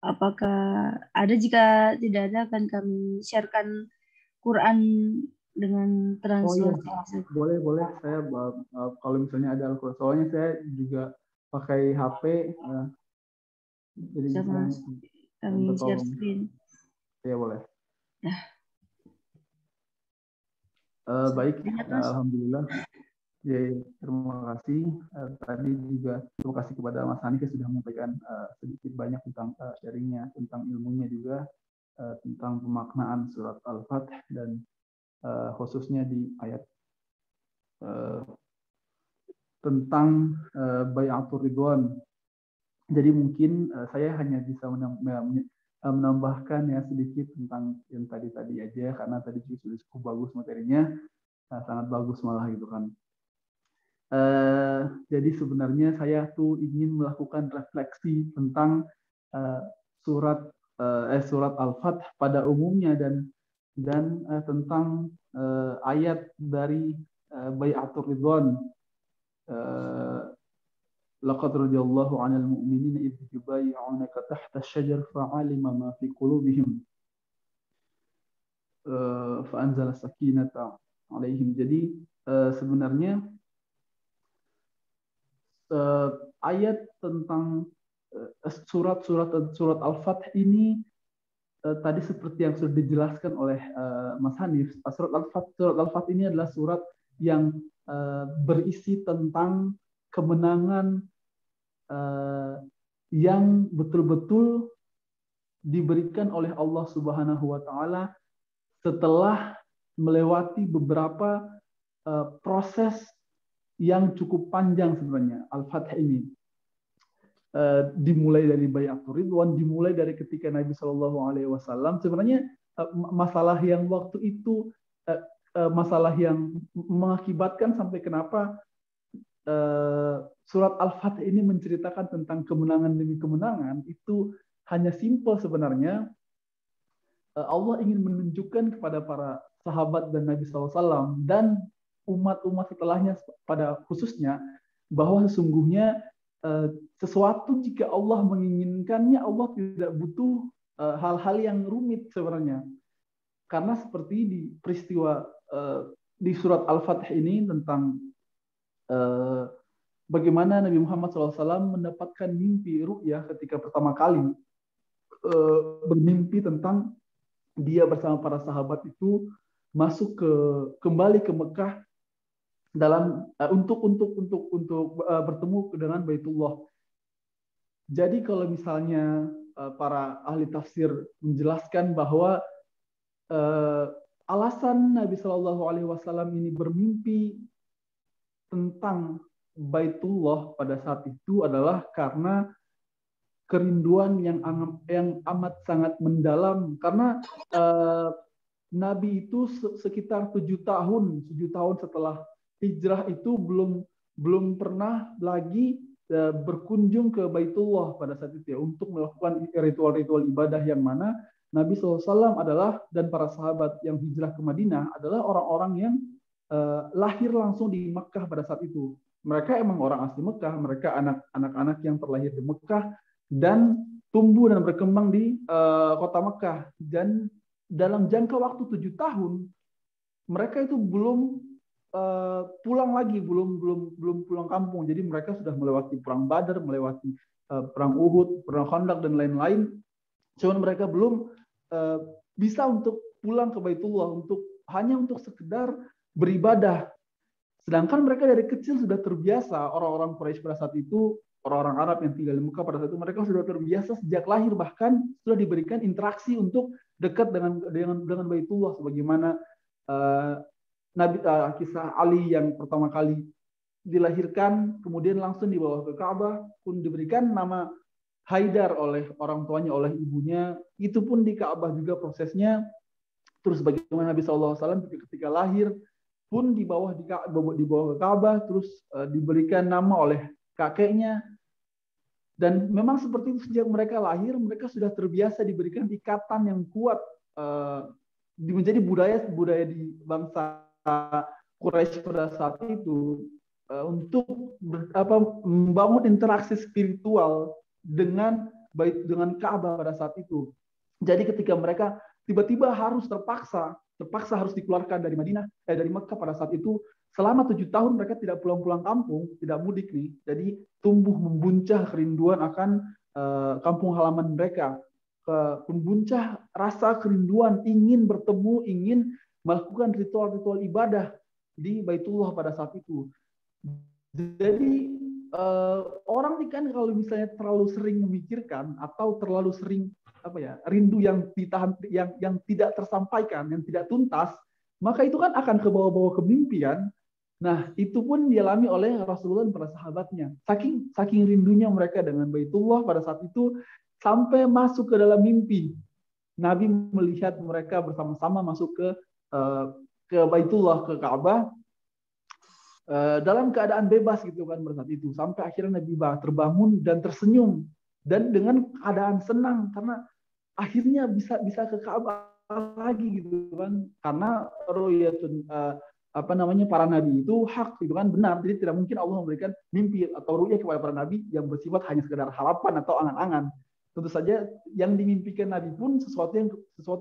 Apakah ada? Jika tidak ada, akan kami sharekan Quran dengan translasi. Oh iya, boleh. Saya kalau misalnya ada Al-Quran, soalnya saya juga pakai HP, jadi sama kami share screen. Ya boleh. Ya. Baik, alhamdulillah. Ya, terima kasih. Tadi juga terima kasih kepada Mas Hanif yang sudah menyampaikan sedikit banyak tentang sharingnya, tentang ilmunya juga, tentang pemaknaan surat Al-Fath dan khususnya di ayat tentang Bai'atur Ridwan. Jadi mungkin saya hanya bisa menambahkan ya sedikit tentang yang tadi aja, karena tadi juga sudah cukup bagus materinya, sangat bagus malah gitu kan. Jadi sebenarnya saya tuh ingin melakukan refleksi tentang surat Al-Fath pada umumnya dan tentang ayat dari Bai'atur Ridwan. Laqad radiyallahu 'anil mu'minina idh yubayyi'unaka tahta asy-syajar fa'alima ma fi qulubihim fa anzala sakinata 'alaihim. Jadi sebenarnya ayat tentang surat Al-Fath ini tadi seperti yang sudah dijelaskan oleh Mas Hanif, surat Al-Fath ini adalah surat yang berisi tentang kemenangan yang betul-betul diberikan oleh Allah Subhanahu wa taala setelah melewati beberapa proses yang cukup panjang sebenarnya. Al-Fath ini dimulai dari Bai'atur Ridwan, dimulai dari ketika Nabi SAW sebenarnya masalah yang waktu itu masalah yang mengakibatkan sampai kenapa surat Al-Fath ini menceritakan tentang kemenangan demi kemenangan itu hanya simpel sebenarnya. Allah ingin menunjukkan kepada para sahabat dan Nabi SAW dan umat-umat setelahnya pada khususnya bahwa sesungguhnya sesuatu jika Allah menginginkannya, Allah tidak butuh hal-hal yang rumit sebenarnya. Karena seperti di peristiwa di surat Al-Fath ini tentang bagaimana Nabi Muhammad SAW mendapatkan mimpi ru'yah ketika pertama kali bermimpi tentang dia bersama para sahabat itu masuk kembali ke Mekah dalam untuk bertemu dengan Baitullah. Jadi kalau misalnya para ahli tafsir menjelaskan bahwa alasan Nabi Shallallahu Alaihi Wasallam ini bermimpi tentang Baitullah pada saat itu adalah karena kerinduan yang amat sangat mendalam, karena Nabi itu sekitar 7 tahun setelah hijrah itu belum pernah lagi berkunjung ke Baitullah pada saat itu ya, untuk melakukan ritual-ritual ibadah yang mana Nabi SAW adalah dan para sahabat yang hijrah ke Madinah adalah orang-orang yang lahir langsung di Mekah pada saat itu. Mereka emang orang asli Mekah, mereka anak-anak yang terlahir di Mekah dan tumbuh dan berkembang di kota Mekah. Dan dalam jangka waktu 7 tahun, mereka itu belum pulang lagi, belum pulang kampung. Jadi mereka sudah melewati perang Badar, melewati perang Uhud, perang Khandaq dan lain-lain. Cuman mereka belum bisa untuk pulang ke Baitullah hanya untuk sekedar beribadah. Sedangkan mereka dari kecil sudah terbiasa, orang-orang Quraisy pada saat itu, orang-orang Arab yang tinggal di Mekah pada saat itu, mereka sudah terbiasa sejak lahir, bahkan sudah diberikan interaksi untuk dekat dengan Baitullah, sebagaimana kisah Ali yang pertama kali dilahirkan, kemudian langsung dibawa ke Ka'bah, pun diberikan nama Haidar oleh orang tuanya, oleh ibunya. Itu pun di Ka'bah juga prosesnya. Terus bagaimana Nabi SAW ketika lahir pun dibawa ke Ka'bah, terus diberikan nama oleh kakeknya. Dan memang seperti itu, sejak mereka lahir, mereka sudah terbiasa diberikan ikatan yang kuat, menjadi budaya di bangsa Quraisy pada saat itu, untuk membangun interaksi spiritual dengan Ka'bah pada saat itu. Jadi ketika mereka tiba-tiba harus terpaksa harus dikeluarkan dari dari Mekah pada saat itu, selama 7 tahun mereka tidak pulang kampung, tidak mudik nih. Jadi tumbuh membuncah kerinduan akan kampung halaman mereka. Membuncah rasa kerinduan, ingin bertemu, ingin melakukan ritual-ritual ibadah di Baitullah pada saat itu. Jadi orang ini kan kalau misalnya terlalu sering memikirkan atau terlalu sering rindu yang ditahan, yang tidak tersampaikan, yang tidak tuntas, maka itu kan akan kebawa-bawa ke mimpian. Nah, itu pun dialami oleh Rasulullah dan para sahabatnya. Saking rindunya mereka dengan Baitullah pada saat itu, sampai masuk ke dalam mimpi. Nabi melihat mereka bersama-sama masuk ke Baitullah, ke Ka'bah, dalam keadaan bebas gitu kan pada saat itu. Sampai akhirnya Nabi terbangun dan tersenyum, dan dengan keadaan senang karena akhirnya bisa ke Ka'bah lagi gitu kan. Karena ru'yatun para nabi itu hak gitu kan, benar. Jadi tidak mungkin Allah memberikan mimpi atau ru'yah kepada para nabi yang bersifat hanya sekedar harapan atau angan-angan. Tentu saja yang dimimpikan Nabi pun sesuatu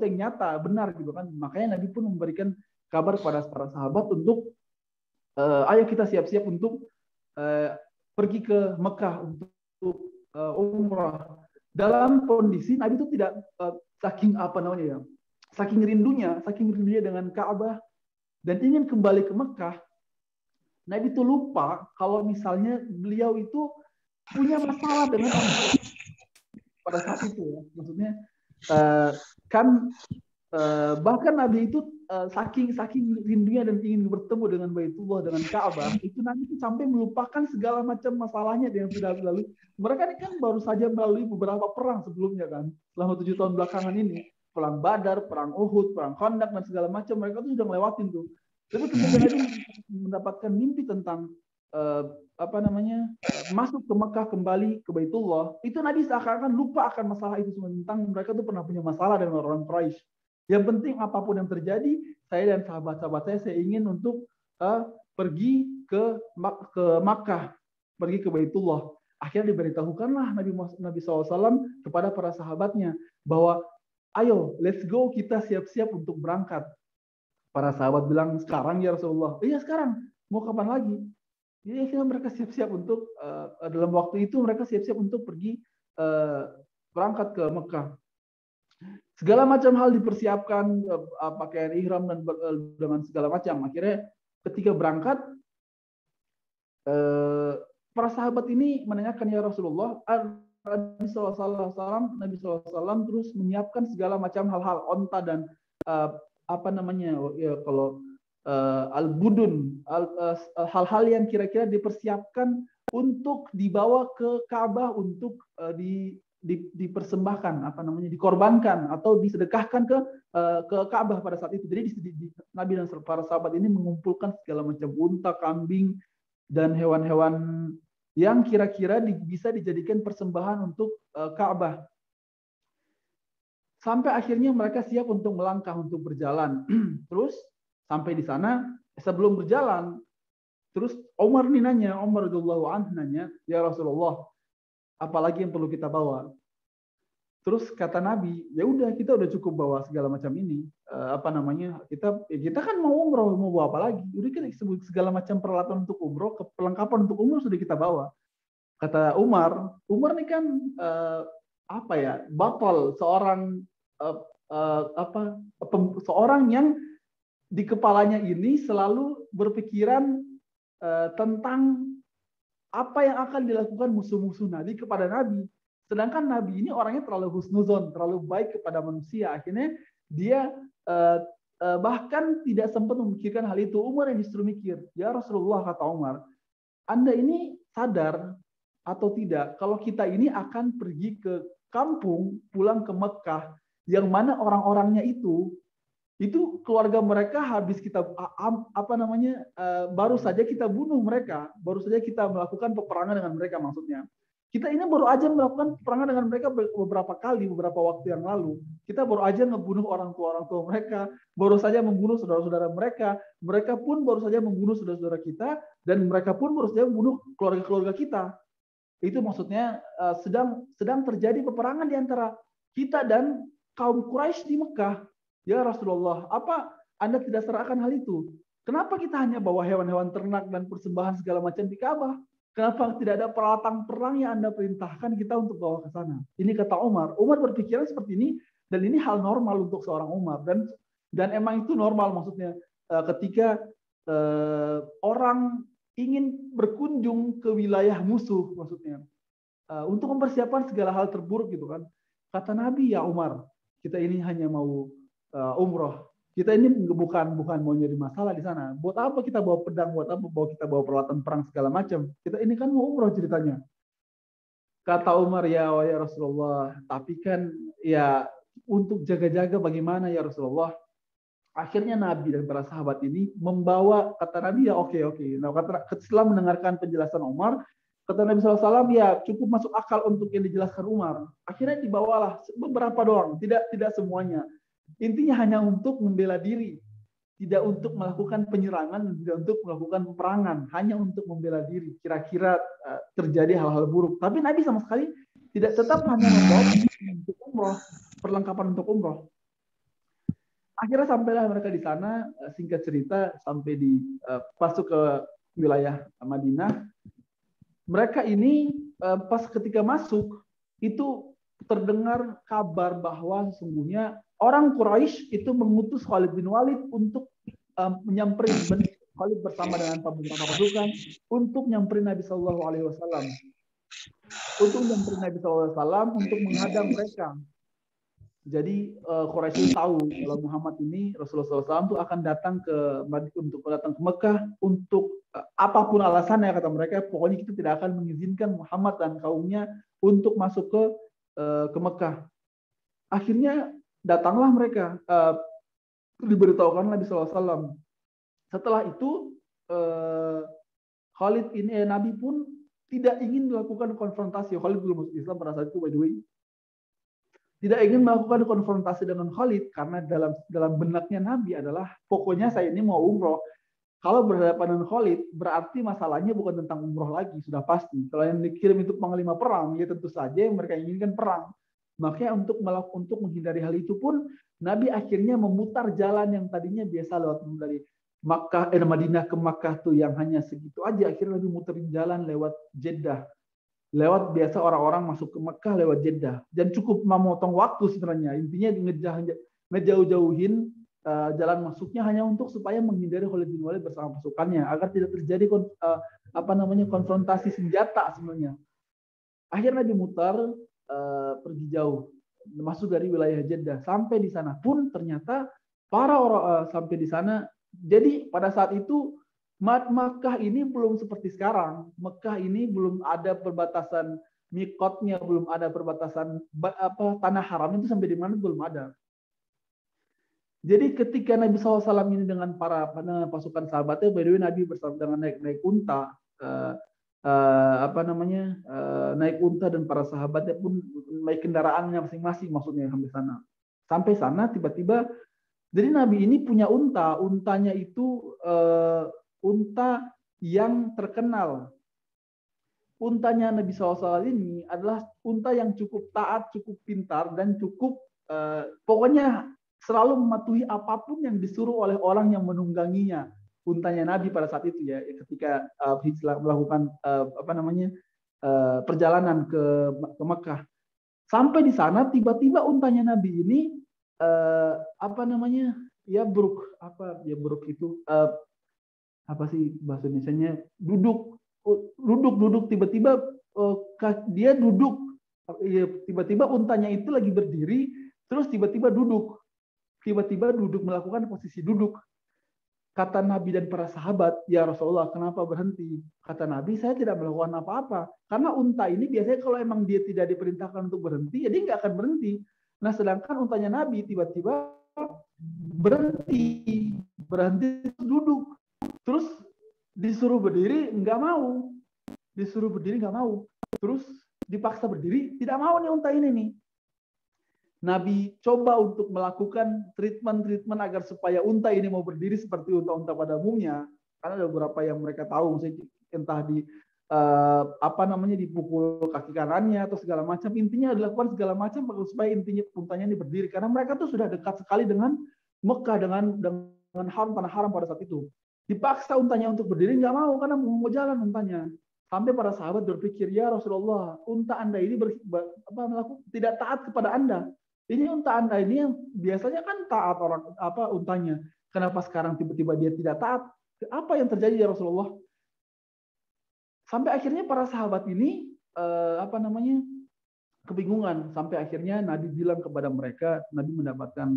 yang nyata, benar gitu kan. Makanya Nabi pun memberikan kabar kepada para sahabat untuk ayo kita siap-siap untuk pergi ke Mekah untuk umrah. Dalam kondisi Nabi itu tidak saking rindunya dengan Ka'bah dan ingin kembali ke Mekah, Nabi itu lupa kalau misalnya beliau itu punya masalah dengan Allah pada saat itu ya. Maksudnya bahkan Nabi itu saking rindunya dan ingin bertemu dengan Baitullah, dengan Ka'bah, itu Nabi itu sampai melupakan segala macam masalahnya yang sudah lalu. Mereka ini kan baru saja melalui beberapa perang sebelumnya kan, selama 7 tahun belakangan ini, perang Badar, perang Uhud, perang Khandaq dan segala macam, mereka tuh sudah melewatin tuh. Tapi ketika Nabi mendapatkan mimpi tentang masuk ke Mekah, kembali ke Baitullah, itu Nabi seakan-akan lupa akan masalah itu semua, tentang mereka tuh pernah punya masalah dengan orang Quraisy. Yang penting apapun yang terjadi, saya dan sahabat-sahabat saya ingin untuk pergi ke Makkah, pergi ke Baitullah. Akhirnya diberitahukanlah Nabi SAW kepada para sahabatnya bahwa ayo, let's go, kita siap-siap untuk berangkat. Para sahabat bilang, sekarang ya Rasulullah. Iya sekarang, mau kapan lagi? Jadi akhirnya mereka siap-siap untuk dalam waktu itu mereka siap-siap untuk pergi berangkat ke Mekah. Segala macam hal dipersiapkan, pakaian ihram dan dengan segala macam. Akhirnya ketika berangkat, para sahabat ini menanyakan, ya Rasulullah, Nabi SAW terus menyiapkan segala macam hal-hal, onta dan kalau al-budun, hal-hal yang kira-kira dipersiapkan untuk dibawa ke Ka'bah, untuk dipersembahkan, dikorbankan atau disedekahkan ke Ka'bah pada saat itu. Jadi Nabi dan para sahabat ini mengumpulkan segala macam unta, kambing dan hewan-hewan yang kira-kira bisa dijadikan persembahan untuk Ka'bah. Sampai akhirnya mereka siap untuk melangkah, untuk berjalan. Terus sampai di sana, sebelum berjalan, terus Umar radhiyallahu anhu nanya, ya Rasulullah, apalagi yang perlu kita bawa? Terus kata Nabi, ya udah kita udah cukup bawa segala macam ini. Kita kan mau umroh, mau bawa apa lagi? Udah kan segala macam peralatan untuk umroh, perlengkapan untuk umroh sudah kita bawa. Kata Umar ini kan batal, seorang yang di kepalanya ini selalu berpikiran tentang apa yang akan dilakukan musuh-musuh Nabi kepada Nabi. Sedangkan Nabi ini orangnya terlalu husnuzon, terlalu baik kepada manusia. Akhirnya dia bahkan tidak sempat memikirkan hal itu. Umar yang justru mikir, ya Rasulullah, kata Umar, Anda ini sadar atau tidak kalau kita ini akan pergi ke kampung, pulang ke Mekah, yang mana orang-orangnya itu keluarga mereka habis kita baru saja kita bunuh mereka, baru saja kita melakukan peperangan dengan mereka. Maksudnya kita ini baru aja melakukan peperangan dengan mereka beberapa waktu yang lalu. Kita baru aja ngebunuh orang tua mereka, baru saja membunuh saudara-saudara mereka. Mereka pun baru saja membunuh saudara-saudara kita, dan mereka pun baru saja membunuh keluarga-keluarga kita. Itu maksudnya sedang terjadi peperangan di antara kita dan kaum Quraisy di Mekah. Ya Rasulullah, apa Anda tidak serahkan hal itu? Kenapa kita hanya bawa hewan-hewan ternak dan persembahan segala macam di Ka'bah? Kenapa tidak ada peralatan perang yang Anda perintahkan kita untuk bawa ke sana? Ini kata Umar. Umar berpikiran seperti ini, dan ini hal normal untuk seorang Umar. Dan emang itu normal, maksudnya ketika orang ingin berkunjung ke wilayah musuh, maksudnya untuk mempersiapkan segala hal terburuk gitu kan. Kata Nabi, ya Umar, kita ini hanya mau umroh. Kita ini bukan mau nyari masalah di sana. Buat apa kita bawa pedang? Buat apa kita bawa peralatan perang segala macam? Kita ini kan mau umroh ceritanya. Kata Umar, ya Rasulullah, tapi kan ya untuk jaga-jaga bagaimana ya Rasulullah? Akhirnya Nabi dan para sahabat ini membawa, kata Nabi, ya oke. Nah, setelah mendengarkan penjelasan Umar, kata Nabi SAW, ya cukup masuk akal untuk yang dijelaskan Umar. Akhirnya dibawalah beberapa doang, tidak semuanya. Intinya hanya untuk membela diri, tidak untuk melakukan penyerangan, tidak untuk melakukan peperangan, hanya untuk membela diri. Kira-kira terjadi hal-hal buruk. Tapi Nabi sama sekali tetap hanya membawa untuk umroh, perlengkapan untuk umroh. Akhirnya sampailah mereka di sana. Singkat cerita, sampai masuk ke wilayah Madinah. Mereka ini pas ketika masuk itu terdengar kabar bahwa sesungguhnya orang Quraisy itu mengutus Khalid bin Walid untuk menyamperin Khalid bersama dengan beberapa pasukan untuk nyamperin Nabi Shallallahu Alaihi Wasallam, untuk menghadang mereka. Jadi Quraisy tahu kalau Muhammad ini, Rasulullah SAW itu akan datang ke Mekah untuk apapun alasannya, kata mereka, pokoknya kita tidak akan mengizinkan Muhammad dan kaumnya untuk masuk ke Mekah. Akhirnya datanglah mereka, diberitahukan Nabi SAW. Setelah itu Nabi pun tidak ingin melakukan konfrontasi. Khalid belum masuk Islam pada saat itu, by the way. Tidak ingin melakukan konfrontasi dengan Khalid karena dalam benaknya Nabi adalah pokoknya saya ini mau umroh. Kalau berhadapan dengan Khalid berarti masalahnya bukan tentang umroh lagi, sudah pasti. Kalau yang dikirim itu panglima perang, ya tentu saja yang mereka inginkan perang. Makanya untuk menghindari hal itu pun Nabi akhirnya memutar jalan yang tadinya biasa lewat dari Madinah ke Makkah tuh yang hanya segitu aja, akhirnya Nabi muterin jalan lewat Jeddah. Lewat biasa orang-orang masuk ke Mekah lewat Jeddah, dan cukup memotong waktu sebenarnya. Intinya ngejauh-jauhin jalan masuknya hanya untuk supaya menghindari Khalid bin Walid bersama pasukannya agar tidak terjadi konfrontasi senjata sebenarnya. Akhirnya Nabi mutar pergi jauh, masuk dari wilayah Jeddah. Sampai di sana pun ternyata para orang sampai di sana. Jadi pada saat itu Makkah ini belum seperti sekarang. Mekah ini belum ada perbatasan mikotnya, belum ada perbatasan tanah haram itu sampai di mana belum ada. Jadi ketika Nabi SAW ini dengan pasukan sahabatnya, by the way Nabi bersama dengan naik unta, naik unta dan para sahabatnya pun naik kendaraannya masing-masing, maksudnya sampai sana. Sampai sana tiba-tiba, jadi Nabi ini punya unta, untanya itu unta yang terkenal. Untanya Nabi SAW ini adalah unta yang cukup taat, cukup pintar, dan cukup pokoknya selalu mematuhi apapun yang disuruh oleh orang yang menungganginya. Untanya Nabi pada saat itu ya, ketika melakukan perjalanan ke Mekah. Sampai di sana tiba-tiba untanya Nabi ini buruk itu apa sih bahasa Indonesianya, duduk tiba-tiba dia duduk, tiba-tiba untanya itu lagi berdiri terus tiba-tiba duduk melakukan posisi duduk. Kata Nabi dan para sahabat, ya Rasulullah, kenapa berhenti? Kata Nabi, saya tidak melakukan apa-apa. Karena unta ini biasanya kalau emang dia tidak diperintahkan untuk berhenti, ya dia nggak akan berhenti. Nah, sedangkan untanya Nabi tiba-tiba berhenti duduk. Terus disuruh berdiri, nggak mau. Terus dipaksa berdiri, tidak mau nih unta ini nih. Nabi coba untuk melakukan treatment agar supaya unta ini mau berdiri seperti unta-unta pada umumnya. Karena ada beberapa yang mereka tahu, misalnya entah dipukul kaki kanannya atau segala macam. Intinya dilakukan segala macam supaya intinya untanya ini berdiri. Karena mereka tuh sudah dekat sekali dengan Mekah, dengan tanah haram pada saat itu. Dipaksa untanya untuk berdiri, nggak mau karena mau jalan untanya. Sampai para sahabat berpikir, ya Rasulullah, unta Anda ini tidak taat kepada Anda. Ini unta Anda ini yang biasanya kan taat untanya. Kenapa sekarang tiba-tiba dia tidak taat? Apa yang terjadi ya Rasulullah? Sampai akhirnya para sahabat ini kebingungan. Sampai akhirnya Nabi bilang kepada mereka, Nabi mendapatkan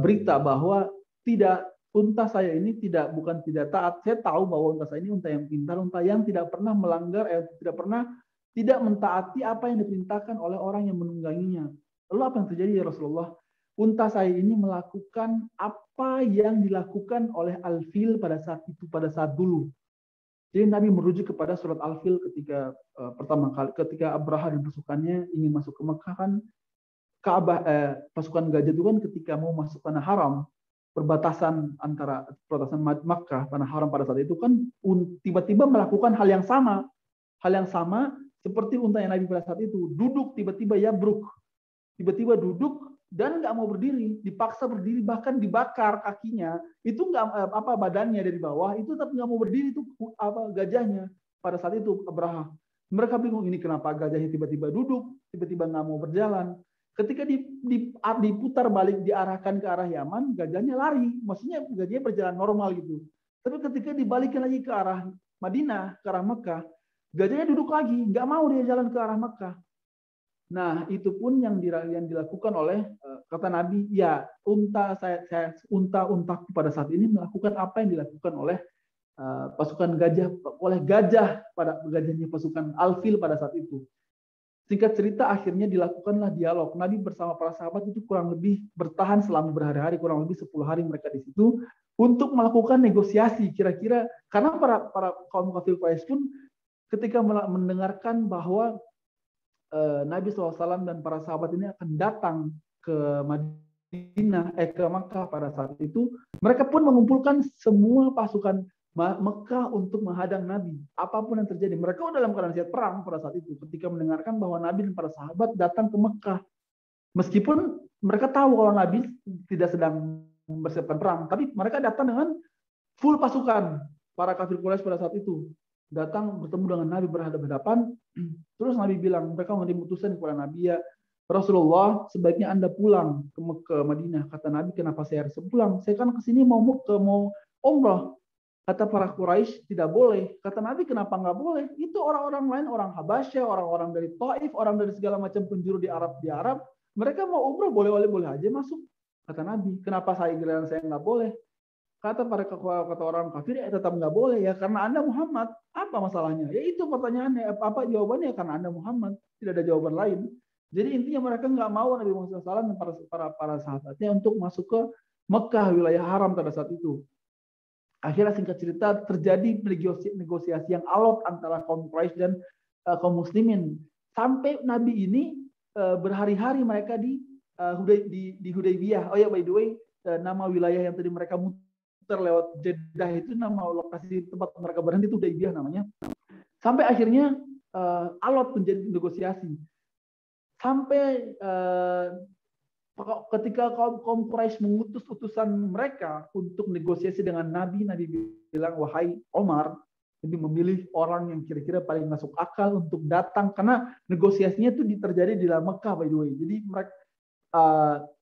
berita bahwa unta saya ini bukan tidak taat. Saya tahu bahwa unta saya ini unta yang pintar, unta yang tidak pernah melanggar, tidak mentaati apa yang diperintahkan oleh orang yang menungganginya. Lalu apa yang terjadi ya Rasulullah? Unta saya ini melakukan apa yang dilakukan oleh Al-Fil pada saat dulu. Jadi Nabi merujuk kepada surat Al-Fil ketika pertama kali ketika Abraha dan pasukannya ingin masuk ke Mekah kan, pasukan gajah itu kan ketika mau masuk tanah haram, perbatasan Makkah tanah haram pada saat itu kan tiba-tiba melakukan hal yang sama seperti unta yang Nabi pada saat itu, duduk tiba-tiba duduk dan nggak mau berdiri, dipaksa berdiri, bahkan dibakar kakinya, itu nggak badannya dari bawah itu tetap nggak mau berdiri, itu gajahnya pada saat itu Abraha. Mereka bingung, ini kenapa gajahnya tiba-tiba duduk, tiba-tiba nggak mau berjalan. Ketika diputar balik, diarahkan ke arah Yaman, gajahnya lari, maksudnya gajahnya berjalan normal gitu. Tapi ketika dibalikin lagi ke arah Madinah, ke arah Mekah, gajahnya duduk lagi, nggak mau dia jalan ke arah Mekah. Nah, itu pun yang dilakukan oleh kata Nabi, ya unta-untaku pada saat ini melakukan apa yang dilakukan oleh pasukan gajahnya pasukan Al-Fil pada saat itu. Singkat cerita, akhirnya dilakukanlah dialog. Nabi bersama para sahabat itu kurang lebih bertahan selama berhari-hari, kurang lebih 10 hari mereka di situ untuk melakukan negosiasi. Kira-kira karena para kaum kafir Quraisy pun ketika mendengarkan bahwa Nabi SAW dan para sahabat ini akan datang ke ke Makkah pada saat itu, mereka pun mengumpulkan semua pasukan Mekah untuk menghadang Nabi. Apapun yang terjadi, mereka dalam keadaan siap perang pada saat itu ketika mendengarkan bahwa Nabi dan para sahabat datang ke Mekah. Meskipun mereka tahu kalau Nabi tidak sedang mempersiapkan perang, tapi mereka datang dengan full pasukan. Para kafir Quraisy pada saat itu datang bertemu dengan Nabi berhadapan-hadapan. Terus Nabi bilang, mereka mengirim utusan kepada Nabi, ya Rasulullah, sebaiknya Anda pulang ke Madinah. Kata Nabi, kenapa saya harus pulang? Saya kan kesini mau umrah. Kata para Quraisy, tidak boleh. Kata Nabi, kenapa nggak boleh? Itu orang-orang lain, orang Habasyah, orang-orang dari Taif, orang dari segala macam penjuru di Arab, mereka mau umrah boleh aja masuk. Kata Nabi, kenapa saya nggak boleh? Kata orang kafir, ya tetap nggak boleh ya, karena Anda Muhammad. Apa masalahnya? Ya itu pertanyaannya. Apa jawabannya? Karena Anda Muhammad. Tidak ada jawaban lain. Jadi intinya mereka nggak mau Nabi Muhammad SAW dan para sahabatnya untuk masuk ke Mekah, wilayah haram pada saat itu. Akhirnya singkat cerita terjadi negosiasi yang alot antara kaum Quraisy dan kaum muslimin. Sampai Nabi ini berhari-hari mereka di Hudaybiyah. Oh ya, by the way, nama wilayah yang tadi mereka muter lewat Jeddah itu, nama lokasi tempat mereka berhenti itu Hudaybiyah namanya. Sampai akhirnya alot menjadi negosiasi. Sampai ketika kaum Quraisy mengutus utusan mereka untuk negosiasi dengan Nabi bilang, wahai Omar, Nabi memilih orang yang kira-kira paling masuk akal untuk datang, karena negosiasinya itu terjadi di dalam Mekah, by the way. Jadi mereka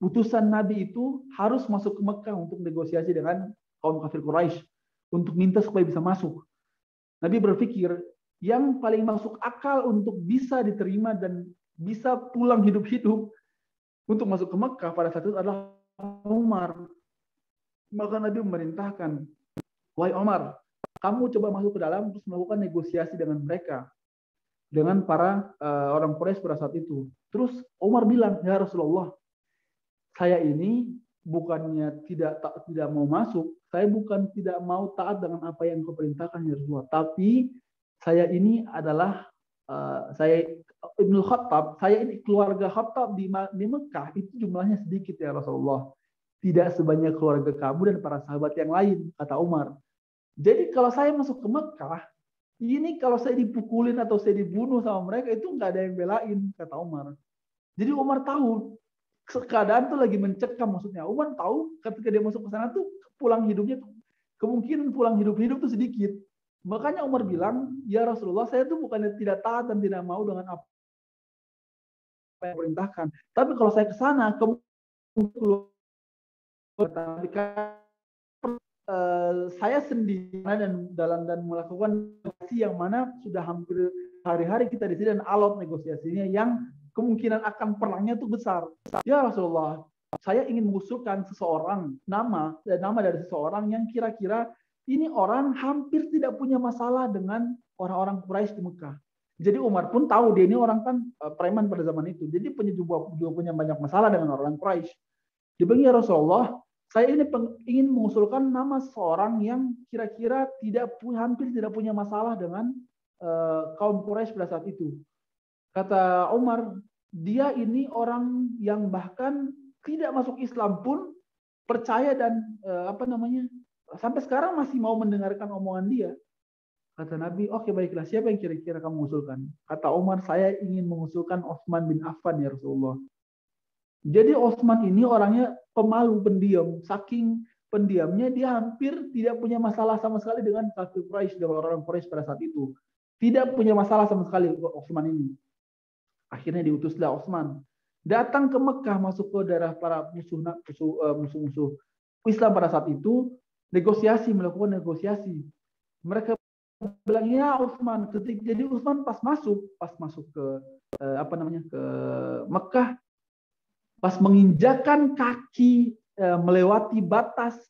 utusan Nabi itu harus masuk ke Mekah untuk negosiasi dengan kaum kafir Quraisy untuk minta supaya bisa masuk. Nabi berpikir yang paling masuk akal untuk bisa diterima dan bisa pulang hidup-hidup untuk masuk ke Mekah pada saat itu adalah Umar. Maka Nabi memerintahkan, wahai Umar, kamu coba masuk ke dalam terus melakukan negosiasi dengan mereka, dengan para orang Quraisy pada saat itu. Terus Umar bilang, ya Rasulullah, saya ini bukannya tidak mau masuk, saya bukan tidak mau taat dengan apa yang kau perintahkan ya Rasulullah, tapi saya ini adalah saya Ibnu Khattab, saya ini keluarga Khattab di Mekah itu jumlahnya sedikit ya Rasulullah. Tidak sebanyak keluarga kamu dan para sahabat yang lain, kata Umar. Jadi kalau saya masuk ke Mekah, ini kalau saya dipukulin atau saya dibunuh sama mereka, itu nggak ada yang belain, kata Umar. Jadi Umar tahu, keadaan tuh lagi mencekam maksudnya. Umar tahu ketika dia masuk ke sana tuh pulang hidupnya, kemungkinan pulang hidup-hidup tuh sedikit. Makanya Umar bilang, ya Rasulullah, saya tuh bukannya tidak taat dan tidak mau dengan apa yang perintahkan. Tapi kalau saya ke sana, saya sendiri dan melakukan negosiasi yang mana sudah hampir hari-hari kita di sini dan alot negosiasinya yang kemungkinan akan perangnya itu besar. Ya Rasulullah, saya ingin mengusulkan seseorang, nama dari seseorang yang kira-kira ini orang hampir tidak punya masalah dengan orang-orang Quraisy di Mekah. Jadi Umar pun tahu dia ini orang kan preman pada zaman itu. Jadi juga punya banyak masalah dengan orang Quraisy. Dia bilang, ya Rasulullah, saya ini ingin mengusulkan nama seseorang yang kira-kira hampir tidak punya masalah dengan kaum Quraisy pada saat itu. Kata Umar, dia ini orang yang bahkan tidak masuk Islam pun percaya dan sampai sekarang masih mau mendengarkan omongan dia. Kata Nabi, oke baiklah, siapa yang kira-kira kamu usulkan? Kata Umar, saya ingin mengusulkan Utsman bin Affan ya Rasulullah. Jadi Utsman ini orangnya pemalu, pendiam. Saking pendiamnya dia hampir tidak punya masalah sama sekali dengan kafir Quraisy dan orang Quraisy pada saat itu. Tidak punya masalah sama sekali Utsman ini. Akhirnya diutuslah Utsman. Datang ke Mekah, masuk ke daerah para musuh-musuh Islam pada saat itu, melakukan negosiasi. Mereka bilang, ya Utsman, jadi Utsman pas masuk ke ke Mekah, pas menginjakan kaki melewati batas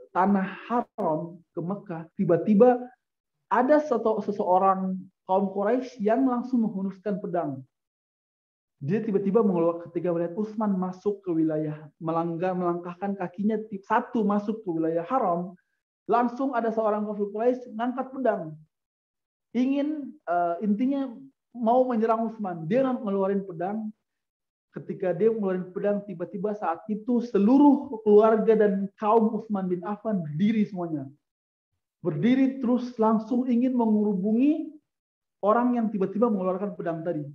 tanah haram ke Mekah, tiba-tiba ada seseorang kaum Quraisy yang langsung menghunuskan pedang. Dia tiba-tiba ketika melihat Utsman masuk ke wilayah, melangkahkan kakinya satu masuk ke wilayah haram, langsung ada seorang kafir Quraisy ngangkat pedang. Intinya mau menyerang Utsman. Dia ngeluarin pedang. Ketika dia ngeluarin pedang, tiba-tiba saat itu seluruh keluarga dan kaum Utsman bin Affan berdiri semuanya. Berdiri terus langsung ingin menghubungi orang yang tiba-tiba mengeluarkan pedang tadi.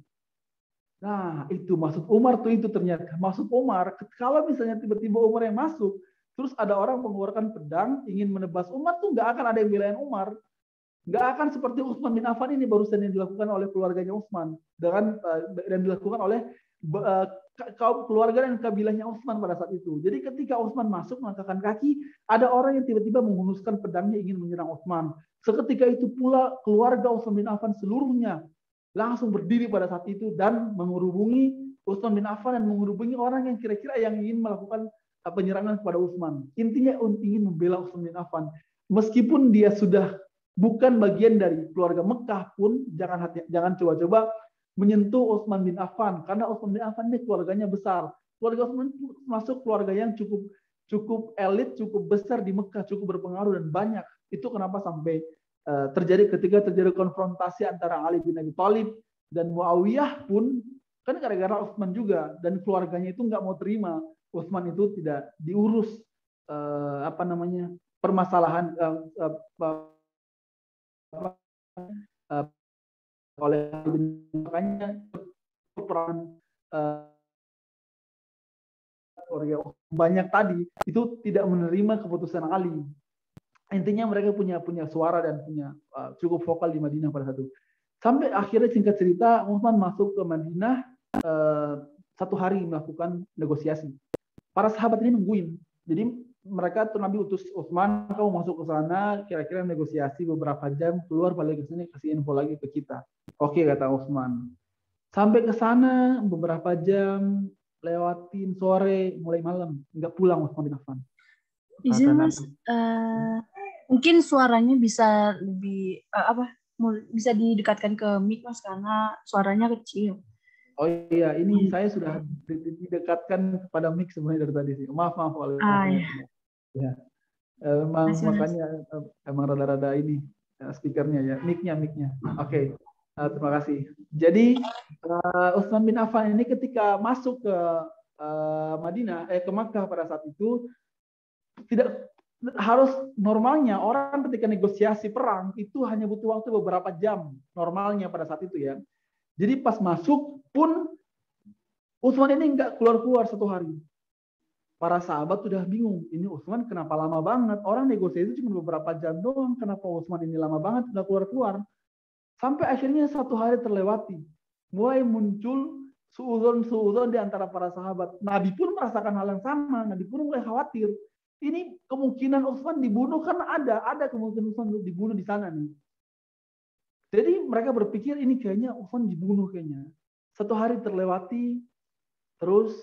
Nah, itu maksud Umar tuh itu ternyata. Maksud Umar, kalau misalnya tiba-tiba Umar yang masuk, terus ada orang mengeluarkan pedang, ingin menebas Umar tuh nggak akan ada yang belain Umar. Nggak akan seperti Utsman bin Affan ini barusan yang dilakukan oleh keluarganya Utsman. Dan dilakukan oleh kaum keluarga dan kabilahnya Utsman pada saat itu. Jadi ketika Utsman masuk melangkahkan kaki, ada orang yang tiba-tiba menghunuskan pedangnya ingin menyerang Utsman. Seketika itu pula keluarga Utsman bin Affan seluruhnya langsung berdiri pada saat itu dan menghubungi Utsman bin Affan dan menghubungi orang yang kira-kira yang ingin melakukan penyerangan kepada Utsman. Intinya ingin membela Utsman bin Affan. Meskipun dia sudah bukan bagian dari keluarga Mekah pun, jangan coba-coba menyentuh Utsman bin Affan, karena Utsman bin Affan ini keluarganya besar. Keluarga Utsman masuk keluarga yang cukup cukup elit, cukup besar di Mekah, cukup berpengaruh dan banyak. Itu kenapa sampai terjadi ketika terjadi konfrontasi antara Ali bin Abi Thalib dan Muawiyah pun kan gara-gara Utsman juga, dan keluarganya itu nggak mau terima Utsman itu tidak diurus permasalahan oleh makanya peran banyak tadi itu tidak menerima keputusan Ali. Intinya mereka punya suara dan punya cukup vokal di Madinah pada saat itu. Sampai akhirnya singkat cerita Utsman masuk ke Madinah 1 hari melakukan negosiasi. Para sahabat ini nungguin. Jadi mereka tuh Nabi utus Utsman, kamu masuk ke sana, kira-kira negosiasi beberapa jam, keluar balik ke sini kasih info lagi ke kita. Oke, kata Utsman. Sampai ke sana beberapa jam, lewatin sore, mulai malam, nggak pulang Utsman bin Affan. Izin Mas, mungkin suaranya bisa lebih bisa didekatkan ke mic Mas karena suaranya kecil. Oh iya, ini saya sudah didekatkan kepada mic sebenarnya dari tadi sih. Maaf oleh ya. Makanya emang rada-rada ini speakernya ya, mic-nya. Oke. Terima kasih. Jadi Utsman bin Affan ini ketika masuk ke Madinah, ke Makkah pada saat itu tidak harus normalnya orang ketika negosiasi perang itu hanya butuh waktu beberapa jam normalnya pada saat itu ya. Jadi pas masuk pun Utsman ini nggak keluar 1 hari. Para sahabat sudah bingung, ini Utsman kenapa lama banget? Orang negosiasi itu cuma beberapa jam doang, kenapa Utsman ini lama banget nggak keluar? Sampai akhirnya 1 hari terlewati. Mulai muncul suudzon di antara para sahabat. Nabi pun merasakan hal yang sama, Nabi pun mulai khawatir. Ini kemungkinan Utsman dibunuh kan ada kemungkinan Utsman dibunuh di sana nih. Jadi mereka berpikir ini kayaknya Utsman dibunuh kayaknya. 1 hari terlewati, terus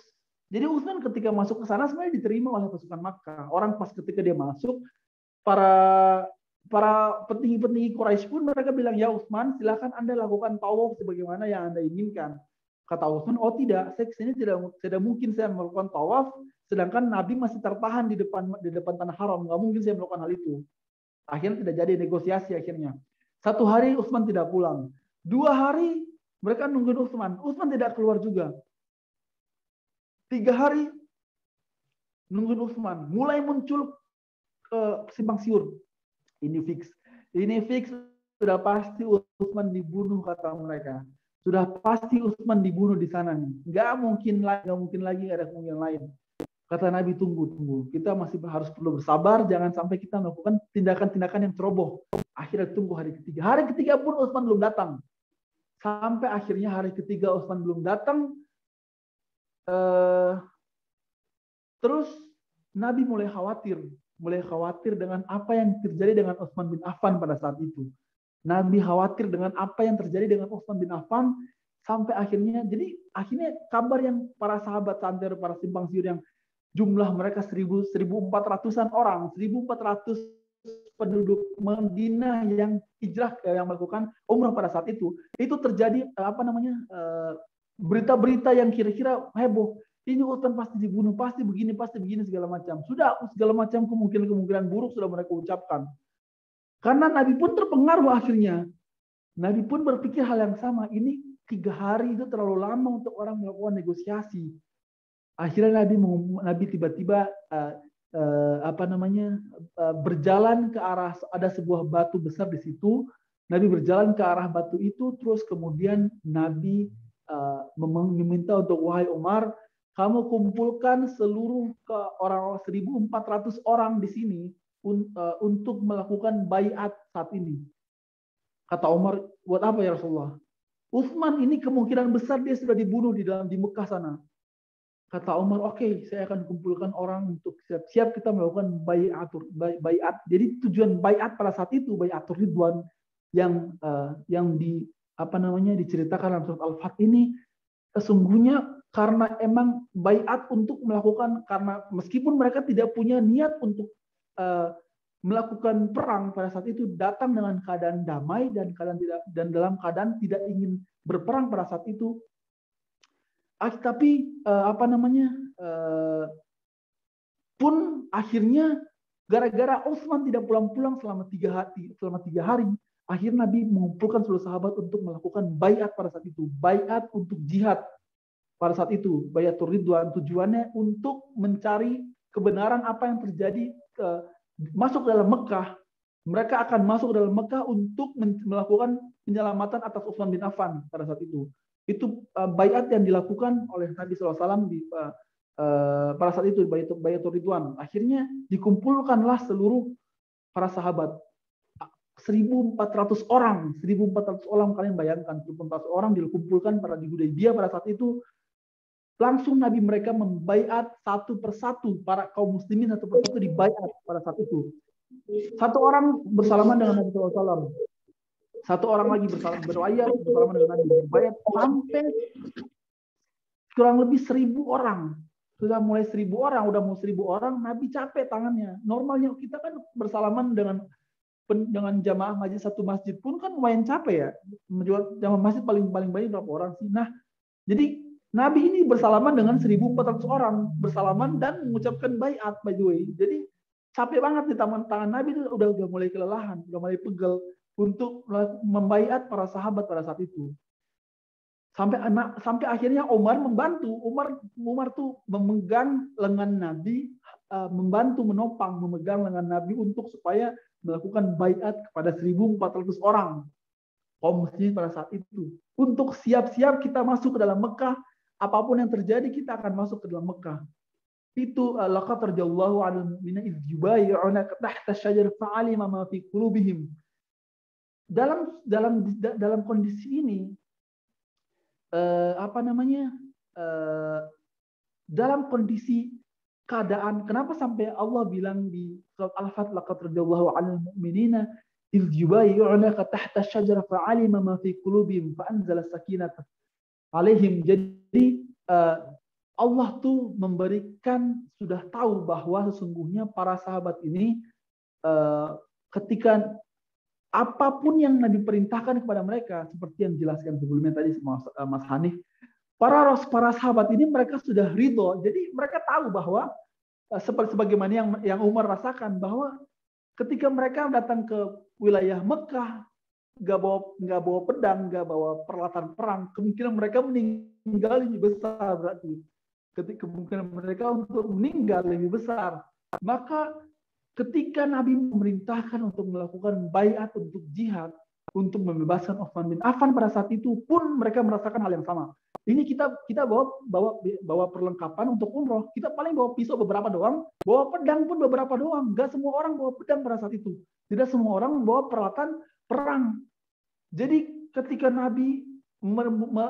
jadi Utsman ketika masuk ke sana sebenarnya diterima oleh pasukan Makkah. Orang pas ketika dia masuk, para petinggi-petinggi Quraisy pun mereka bilang, ya Utsman silakan Anda lakukan tawaf sebagaimana yang Anda inginkan. Kata Utsman, oh tidak, saya kesini tidak mungkin saya melakukan tawaf, sedangkan Nabi masih tertahan di depan tanah haram, nggak mungkin saya melakukan hal itu. Akhirnya tidak jadi negosiasi akhirnya. 1 hari Utsman tidak pulang. 2 hari mereka nungguin Utsman. Utsman tidak keluar juga. 3 hari nungguin Utsman. Mulai muncul simpang siur. Ini fix sudah pasti Utsman dibunuh kata mereka. Sudah pasti Utsman dibunuh di sana nih. Nggak mungkin lagi ada kemungkinan lain. Kata Nabi, tunggu. Kita masih harus perlu bersabar, jangan sampai kita melakukan tindakan-tindakan yang ceroboh. Akhirnya tunggu hari ketiga. Hari ketiga pun Utsman belum datang. Sampai akhirnya hari ketiga Utsman belum datang. Terus Nabi mulai khawatir dengan apa yang terjadi dengan Utsman bin Affan pada saat itu. Nabi khawatir dengan apa yang terjadi dengan Utsman bin Affan sampai akhirnya kabar yang para sahabat santer, para simpang siur yang jumlah mereka 1.400-an orang, 1.400 penduduk Madinah yang hijrah yang melakukan umrah pada saat itu terjadi berita-berita yang kira-kira heboh. Ini Utsman pasti dibunuh, pasti begini segala macam. Sudah segala macam kemungkinan buruk sudah mereka ucapkan. Karena Nabi pun terpengaruh akhirnya. Nabi pun berpikir hal yang sama. Ini 3 hari itu terlalu lama untuk orang melakukan negosiasi. Akhirnya Nabi tiba-tiba berjalan ke arah ada sebuah batu besar di situ. Nabi berjalan ke arah batu itu, terus kemudian Nabi meminta untuk, wahai Umar, kamu kumpulkan seluruh orang 1.400 orang di sini untuk melakukan baiat saat ini. Kata Umar, buat apa ya Rasulullah? Utsman ini kemungkinan besar dia sudah dibunuh di Mekah sana. Kata Umar, oke, saya akan kumpulkan orang untuk siap kita melakukan baiat. Jadi tujuan baiat pada saat itu, baiatur ridwan yang diceritakan dalam surat Al-Fath ini sesungguhnya karena emang baiat untuk melakukan, karena meskipun mereka tidak punya niat untuk melakukan perang pada saat itu, datang dengan keadaan damai dan dalam keadaan tidak ingin berperang pada saat itu. Tapi pun akhirnya gara-gara Utsman tidak pulang-pulang selama 3 hari, akhirnya Nabi mengumpulkan seluruh sahabat untuk melakukan baiat pada saat itu, baiat untuk jihad pada saat itu, baiatur ridwan, tujuannya untuk mencari kebenaran apa yang terjadi masuk dalam Mekah. Mereka akan masuk dalam Mekah untuk melakukan penyelamatan atas Utsman bin Affan pada saat itu. Itu baiat yang dilakukan oleh Nabi SAW pada saat itu, baiatur ridwan. Akhirnya dikumpulkanlah seluruh para sahabat. 1.400 orang, 1.400 orang, kalian bayangkan 1.400 orang dikumpulkan di Hudaybiyah pada saat itu. Langsung Nabi mereka membaiat satu persatu, para kaum muslimin satu persatu dibaiat pada saat itu. Satu orang bersalaman dengan Nabi SAW, satu orang lagi bersalaman dengan Nabi, berbaiat sampai kurang lebih 1.000 orang. Sudah mulai 1.000 orang, udah mau 1.000 orang, Nabi capek tangannya. Normalnya kita kan bersalaman dengan jamaah majelis satu masjid pun kan lumayan capek ya. Jamaah masjid paling banyak berapa orang sih? Nah, jadi Nabi ini bersalaman dengan 1.400 orang, bersalaman dan mengucapkan baiat, by the way. Jadi capek banget di tangan Nabi itu udah mulai kelelahan, udah mulai pegel untuk membaiat para sahabat pada saat itu. Sampai akhirnya Umar membantu. Umar tuh memegang lengan Nabi, membantu menopang memegang lengan Nabi untuk supaya melakukan baiat kepada 1.400 orang kaum muslimin pada saat itu. Untuk siap-siap kita masuk ke dalam Mekah, apapun yang terjadi kita akan masuk ke dalam Mekah. Itu laqad radhiyallahu 'anil mu'minina idz yubayyi'unaka tahta asy-syajar fa'alima ma fi qulubihim. Dalam kondisi ini dalam kondisi keadaan, kenapa sampai Allah bilang di surat Al-Fat laqad radhiyallahu 'anil mu'minina idz yubayyi'unaka tahta asy-syajar fa'alima ma fi qulubihim fa'anzala sakinata 'alaihim. Jadi Allah tuh memberikan, sudah tahu bahwa sesungguhnya para sahabat ini ketika apapun yang Nabi perintahkan kepada mereka, seperti yang dijelaskan sebelumnya tadi Mas Hanif, para sahabat ini mereka sudah ridho. Jadi mereka tahu bahwa sebagaimana yang Umar rasakan, bahwa ketika mereka datang ke wilayah Mekah, nggak bawa pedang, nggak bawa peralatan perang, kemungkinan mereka meninggal lebih besar. Berarti ketika kemungkinan mereka untuk meninggal lebih besar. Maka ketika Nabi memerintahkan untuk melakukan baiat untuk jihad, untuk membebaskan Utsman bin Affan pada saat itu pun mereka merasakan hal yang sama. Ini kita bawa perlengkapan untuk umroh. Kita paling bawa pisau beberapa doang, bawa pedang pun beberapa doang. Gak semua orang bawa pedang pada saat itu. Tidak semua orang membawa peralatan perang. Jadi ketika Nabi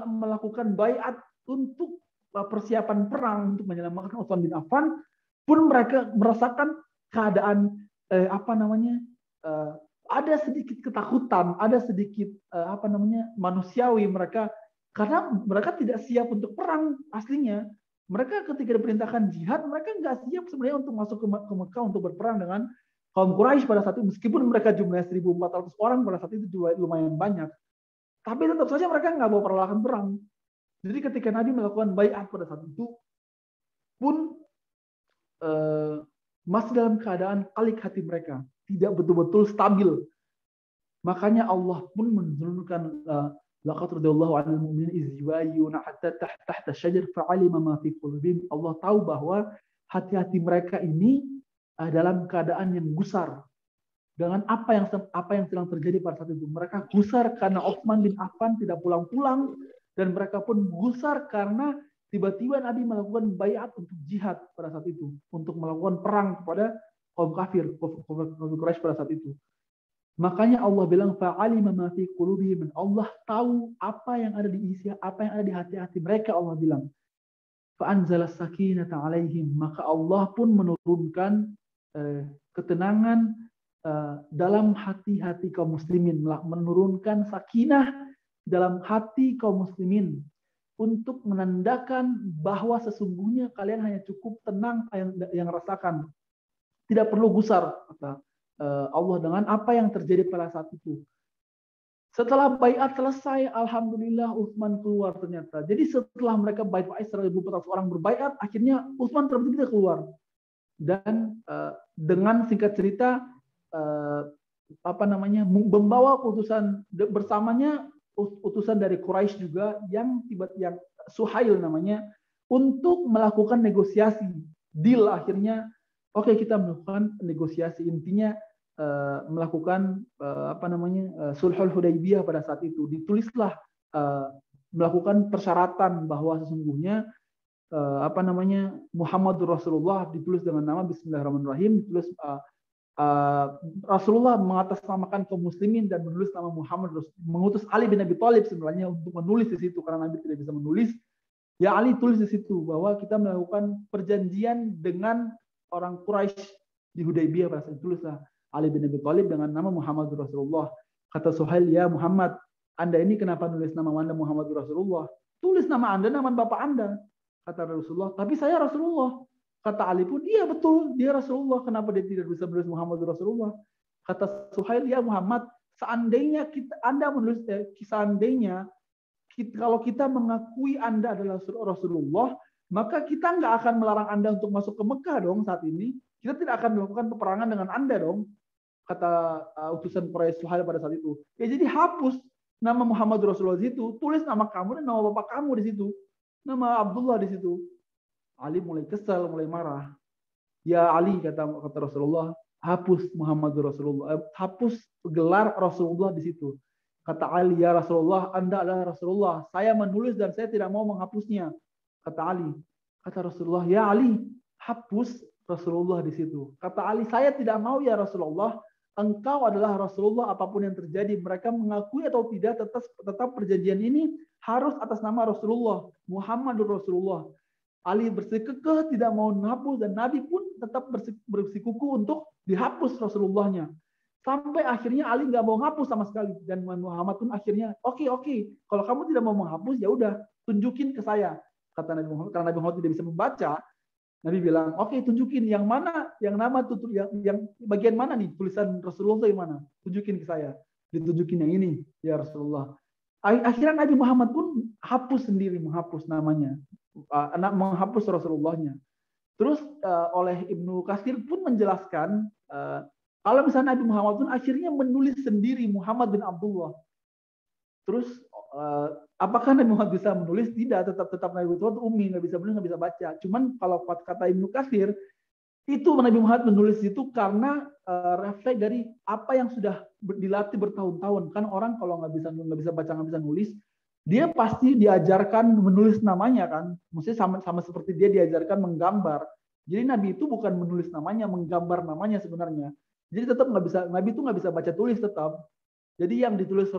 melakukan baiat untuk persiapan perang untuk menyelamatkan Utsman bin Affan, pun mereka merasakan keadaan ada sedikit ketakutan, ada sedikit manusiawi mereka, karena mereka tidak siap untuk perang aslinya. Mereka ketika diperintahkan jihad, mereka nggak siap sebenarnya untuk masuk ke Mekah untuk berperang dengan kaum Quraisy pada saat itu. Meskipun mereka jumlahnya 1.400 orang pada saat itu juga lumayan banyak, tapi tetap saja mereka nggak bawa peralatan perang. Jadi ketika Nabi melakukan baiat pada saat itu pun masih dalam keadaan alik hati mereka, tidak betul-betul stabil. Makanya Allah pun menurunkan laqad radhiyallahu 'anil mu'minina idz yubayyi'unaka hatta tahta asy-syajar fa'alima ma fi qulubihim. Allah tahu bahwa hati-hati mereka ini dalam keadaan yang gusar dengan apa yang sedang terjadi pada saat itu. Mereka gusar karena Utsman bin Affan tidak pulang-pulang, dan mereka pun gusar karena tiba-tiba Nabi melakukan baiat untuk jihad pada saat itu, untuk melakukan perang kepada kaum kafir, kaum Quraisy pada saat itu. Makanya Allah bilang fa'alima ma fi qulubihim. Allah tahu apa yang ada di isi, apa yang ada di hati-hati mereka. Allah bilang fa'anzala sakinata 'alaihim. Maka Allah pun menurunkan ketenangan dalam hati-hati kaum muslimin, menurunkan sakinah dalam hati kaum muslimin untuk menandakan bahwa sesungguhnya kalian hanya cukup tenang yang rasakan, tidak perlu gusar, kata Allah dengan apa yang terjadi pada saat itu. Setelah baiat selesai, alhamdulillah Utsman keluar ternyata. Jadi setelah mereka baiat 1.400 orang berbaiat, akhirnya Utsman ternyata keluar. dan dengan singkat cerita membawa utusan bersamanya utusan dari Quraisy juga yang Suhail namanya, untuk melakukan negosiasi deal. Akhirnya oke, kita melakukan negosiasi, intinya melakukan Sulhul Hudaybiyah. Pada saat itu ditulislah melakukan persyaratan bahwa sesungguhnya Muhammadur Rasulullah, ditulis dengan nama Bismillahirrahmanirrahim, ditulis Rasulullah mengatasnamakan kaum muslimin dan menulis nama Muhammad, mengutus Ali bin Abi Thalib sebenarnya untuk menulis di situ karena Nabi tidak bisa menulis. Ya, Ali tulis di situ bahwa kita melakukan perjanjian dengan orang Quraisy di Hudaybiyah. Pada saat tulislah Ali bin Abi Thalib dengan nama Muhammadur Rasulullah. Kata Suhail, ya Muhammad, Anda ini kenapa nulis nama Anda Muhammadur Rasulullah? Tulis nama Anda, nama bapak Anda. Kata Rasulullah, tapi saya Rasulullah. Kata Ali pun, iya betul, dia Rasulullah. Kenapa dia tidak bisa menulis Muhammadur Rasulullah? Kata Suhail, ya Muhammad, seandainya Anda menulis, kalau kita mengakui Anda adalah Rasulullah, maka kita nggak akan melarang Anda untuk masuk ke Mekah dong saat ini. Kita tidak akan melakukan peperangan dengan Anda dong. Kata utusan Quraisy Suhail pada saat itu. Ya, jadi hapus nama Muhammad Rasulullah di situ, tulis nama kamu dan nama bapak kamu di situ, nama Abdullah di situ. Ali mulai kesal, mulai marah. Ya Ali, kata Rasulullah, hapus Muhammad Rasulullah, hapus gelar Rasulullah di situ. Kata Ali, ya Rasulullah, Anda adalah Rasulullah. Saya menulis dan saya tidak mau menghapusnya. Kata Ali. Kata Rasulullah, ya Ali, hapus Rasulullah di situ. Kata Ali, saya tidak mau ya Rasulullah. Engkau adalah Rasulullah, apapun yang terjadi. Mereka mengakui atau tidak, tetap perjanjian ini harus atas nama Rasulullah, Muhammadur Rasulullah. Ali bersikukuh tidak mau menghapus, dan Nabi pun tetap bersikukuh untuk dihapus Rasulullahnya. Sampai akhirnya Ali nggak mau menghapus sama sekali, dan Muhammad pun akhirnya oke, kalau kamu tidak mau menghapus ya udah tunjukin ke saya, kata Nabi Muhammad. Karena Nabi Muhammad tidak bisa membaca, Nabi bilang oke, tunjukin yang mana, yang nama tutur, yang bagian mana nih tulisan Rasulullah yang mana, tunjukin ke saya. Ditunjukin yang ini ya Rasulullah. Akhirnya Nabi Muhammad pun hapus sendiri, menghapus namanya, menghapus Rasulullahnya. Terus oleh Ibnu Katsir pun menjelaskan kalau misalnya Nabi Muhammad pun akhirnya menulis sendiri Muhammad bin Abdullah. Terus apakah Nabi Muhammad bisa menulis? Tidak, tetap Nabi Muhammad ummi, nggak bisa menulis, nggak bisa baca. Cuman kalau kata Ibnu Katsir, itu Nabi Muhammad menulis itu karena refleks dari apa yang sudah dilatih bertahun-tahun. Kan orang kalau nggak bisa baca, nggak bisa nulis, dia pasti diajarkan menulis namanya kan. Maksudnya sama seperti dia diajarkan menggambar. Jadi Nabi itu bukan menulis namanya, menggambar namanya sebenarnya. Jadi tetap nggak bisa, Nabi itu nggak bisa baca tulis tetap. Jadi yang ditulis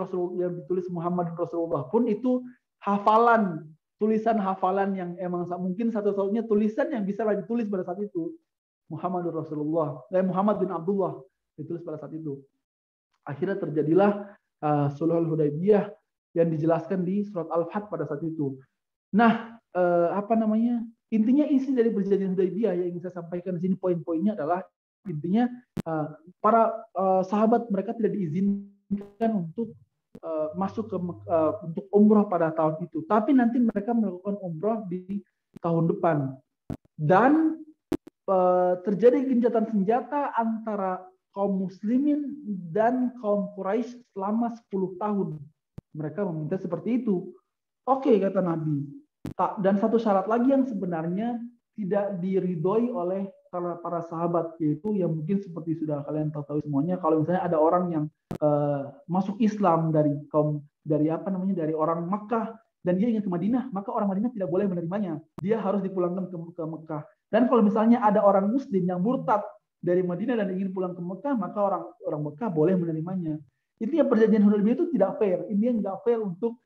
Muhammad Rasulullah pun itu hafalan, tulisan hafalan yang emang mungkin satu-satunya tulisan yang bisa lagi tulis pada saat itu. Muhammadur Rasulullah, Muhammad bin Abdullah ditulis pada saat itu. Akhirnya terjadilah Sulhul Hudaybiyah yang dijelaskan di surat Al-Fath pada saat itu. Nah, intinya isi dari perjanjian Hudaybiyah yang ingin saya sampaikan di sini, poin-poinnya adalah intinya para sahabat mereka tidak diizinkan untuk masuk ke untuk umroh pada tahun itu, tapi nanti mereka melakukan umroh di tahun depan. Dan terjadi gencatan senjata antara kaum muslimin dan kaum Quraisy selama 10 tahun. Mereka meminta seperti itu. Oke, kata Nabi. Dan satu syarat lagi yang sebenarnya tidak diridhoi oleh para sahabat, yaitu yang mungkin seperti sudah kalian tahu semuanya, kalau misalnya ada orang yang masuk Islam dari orang Makkah dan dia ingin ke Madinah, maka orang Madinah tidak boleh menerimanya. Dia harus dipulangkan ke Mekah. Dan kalau misalnya ada orang Muslim yang murtad dari Madinah dan ingin pulang ke Mekah, maka orang Mekah boleh menerimanya. Intinya perjanjian Hudaybiyah itu tidak fair. Ini nggak fair untuk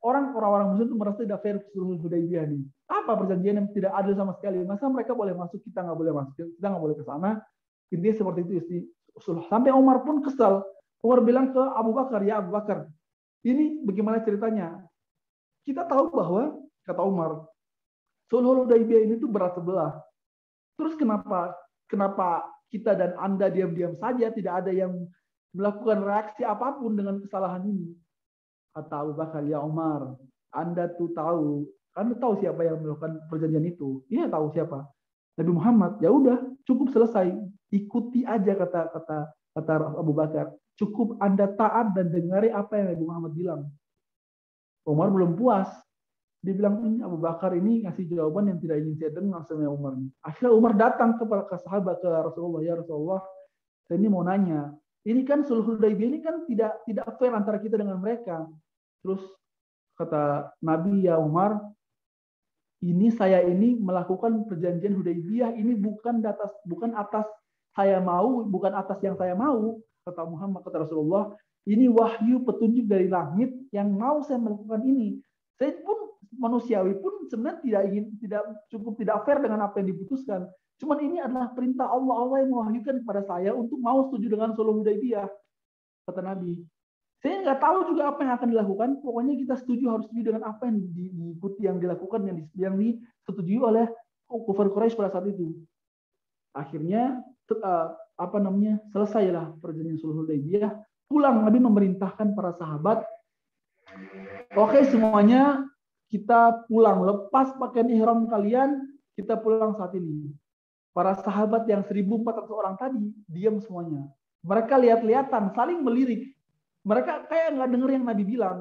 orang-orang Muslim itu merasa tidak fair Sulhul Hudaybiyah ini. Apa perjanjian yang tidak adil sama sekali? Masa mereka boleh masuk, kita nggak boleh masuk, kita nggak boleh ke sana. Intinya seperti itu sulh. Sampai Umar pun kesal. Umar bilang ke Abu Bakar, ya Abu Bakar, ini bagaimana ceritanya? Kita tahu bahwa, kata Umar, Sulhul Hudaybiyah ini tuh berat sebelah. Terus kenapa kita dan Anda diam-diam saja, tidak ada yang melakukan reaksi apapun dengan kesalahan ini? Kata Abu Bakar, ya Umar, Anda tahu siapa yang melakukan perjanjian itu? Iya, tahu siapa. Nabi Muhammad, ya udah cukup selesai, ikuti aja kata Abu Bakar, cukup Anda taat dan dengari apa yang Nabi Muhammad bilang. Umar belum puas, dia bilang ini Abu Bakar ini ngasih jawaban yang tidak ingin saya dengar sama Umar. Akhirnya Umar datang ke sahabat, ke Rasulullah, ya Rasulullah, saya ini mau nanya, ini kan sulh Hudaybiyah ini kan tidak fair antara kita dengan mereka. Terus kata Nabi, ya Umar, ini saya ini melakukan perjanjian Hudaybiyah ini bukan atas saya mau, bukan atas yang saya mau, kata Muhammad, kata Rasulullah, ini wahyu petunjuk dari langit yang mau saya melakukan ini. Saya pun manusiawi pun sebenarnya tidak fair dengan apa yang diputuskan. Cuman ini adalah perintah Allah, Allah yang mewahyukan kepada saya untuk mau setuju dengan sulh Hudaybiyah, kata Nabi. Saya nggak tahu juga apa yang akan dilakukan. Pokoknya kita harus setuju dengan apa yang diikuti, yang dilakukan, yang disetujui oleh kufar Quraisy pada saat itu. Akhirnya selesailah perjanjian sulh Hudaybiyah. Pulang Nabi memerintahkan para sahabat, oke semuanya kita pulang, lepas pakaian ihram kalian, kita pulang saat ini. Para sahabat yang 1.400 orang tadi diam semuanya. Mereka lihat-lihatan, saling melirik. Mereka kayak nggak dengar yang Nabi bilang.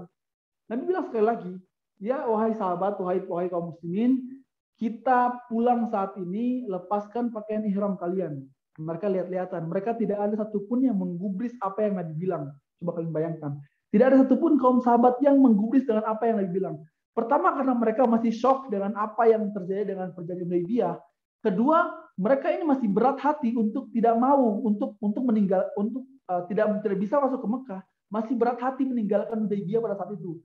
Nabi bilang sekali lagi, ya wahai sahabat, wahai kaum muslimin, kita pulang saat ini, lepaskan pakaian ihram kalian. Mereka lihat-lihatan. Mereka tidak ada satupun yang menggubris apa yang Nabi bilang. Coba kalian bayangkan. Tidak ada satupun kaum sahabat yang menggubris dengan apa yang Nabi bilang. Pertama, karena mereka masih shock dengan apa yang terjadi dengan perjanjian Hudaybiyah. Kedua, mereka ini masih berat hati untuk tidak mau, untuk tidak bisa masuk ke Mekah. Masih berat hati meninggalkan Hudaybiyah pada saat itu.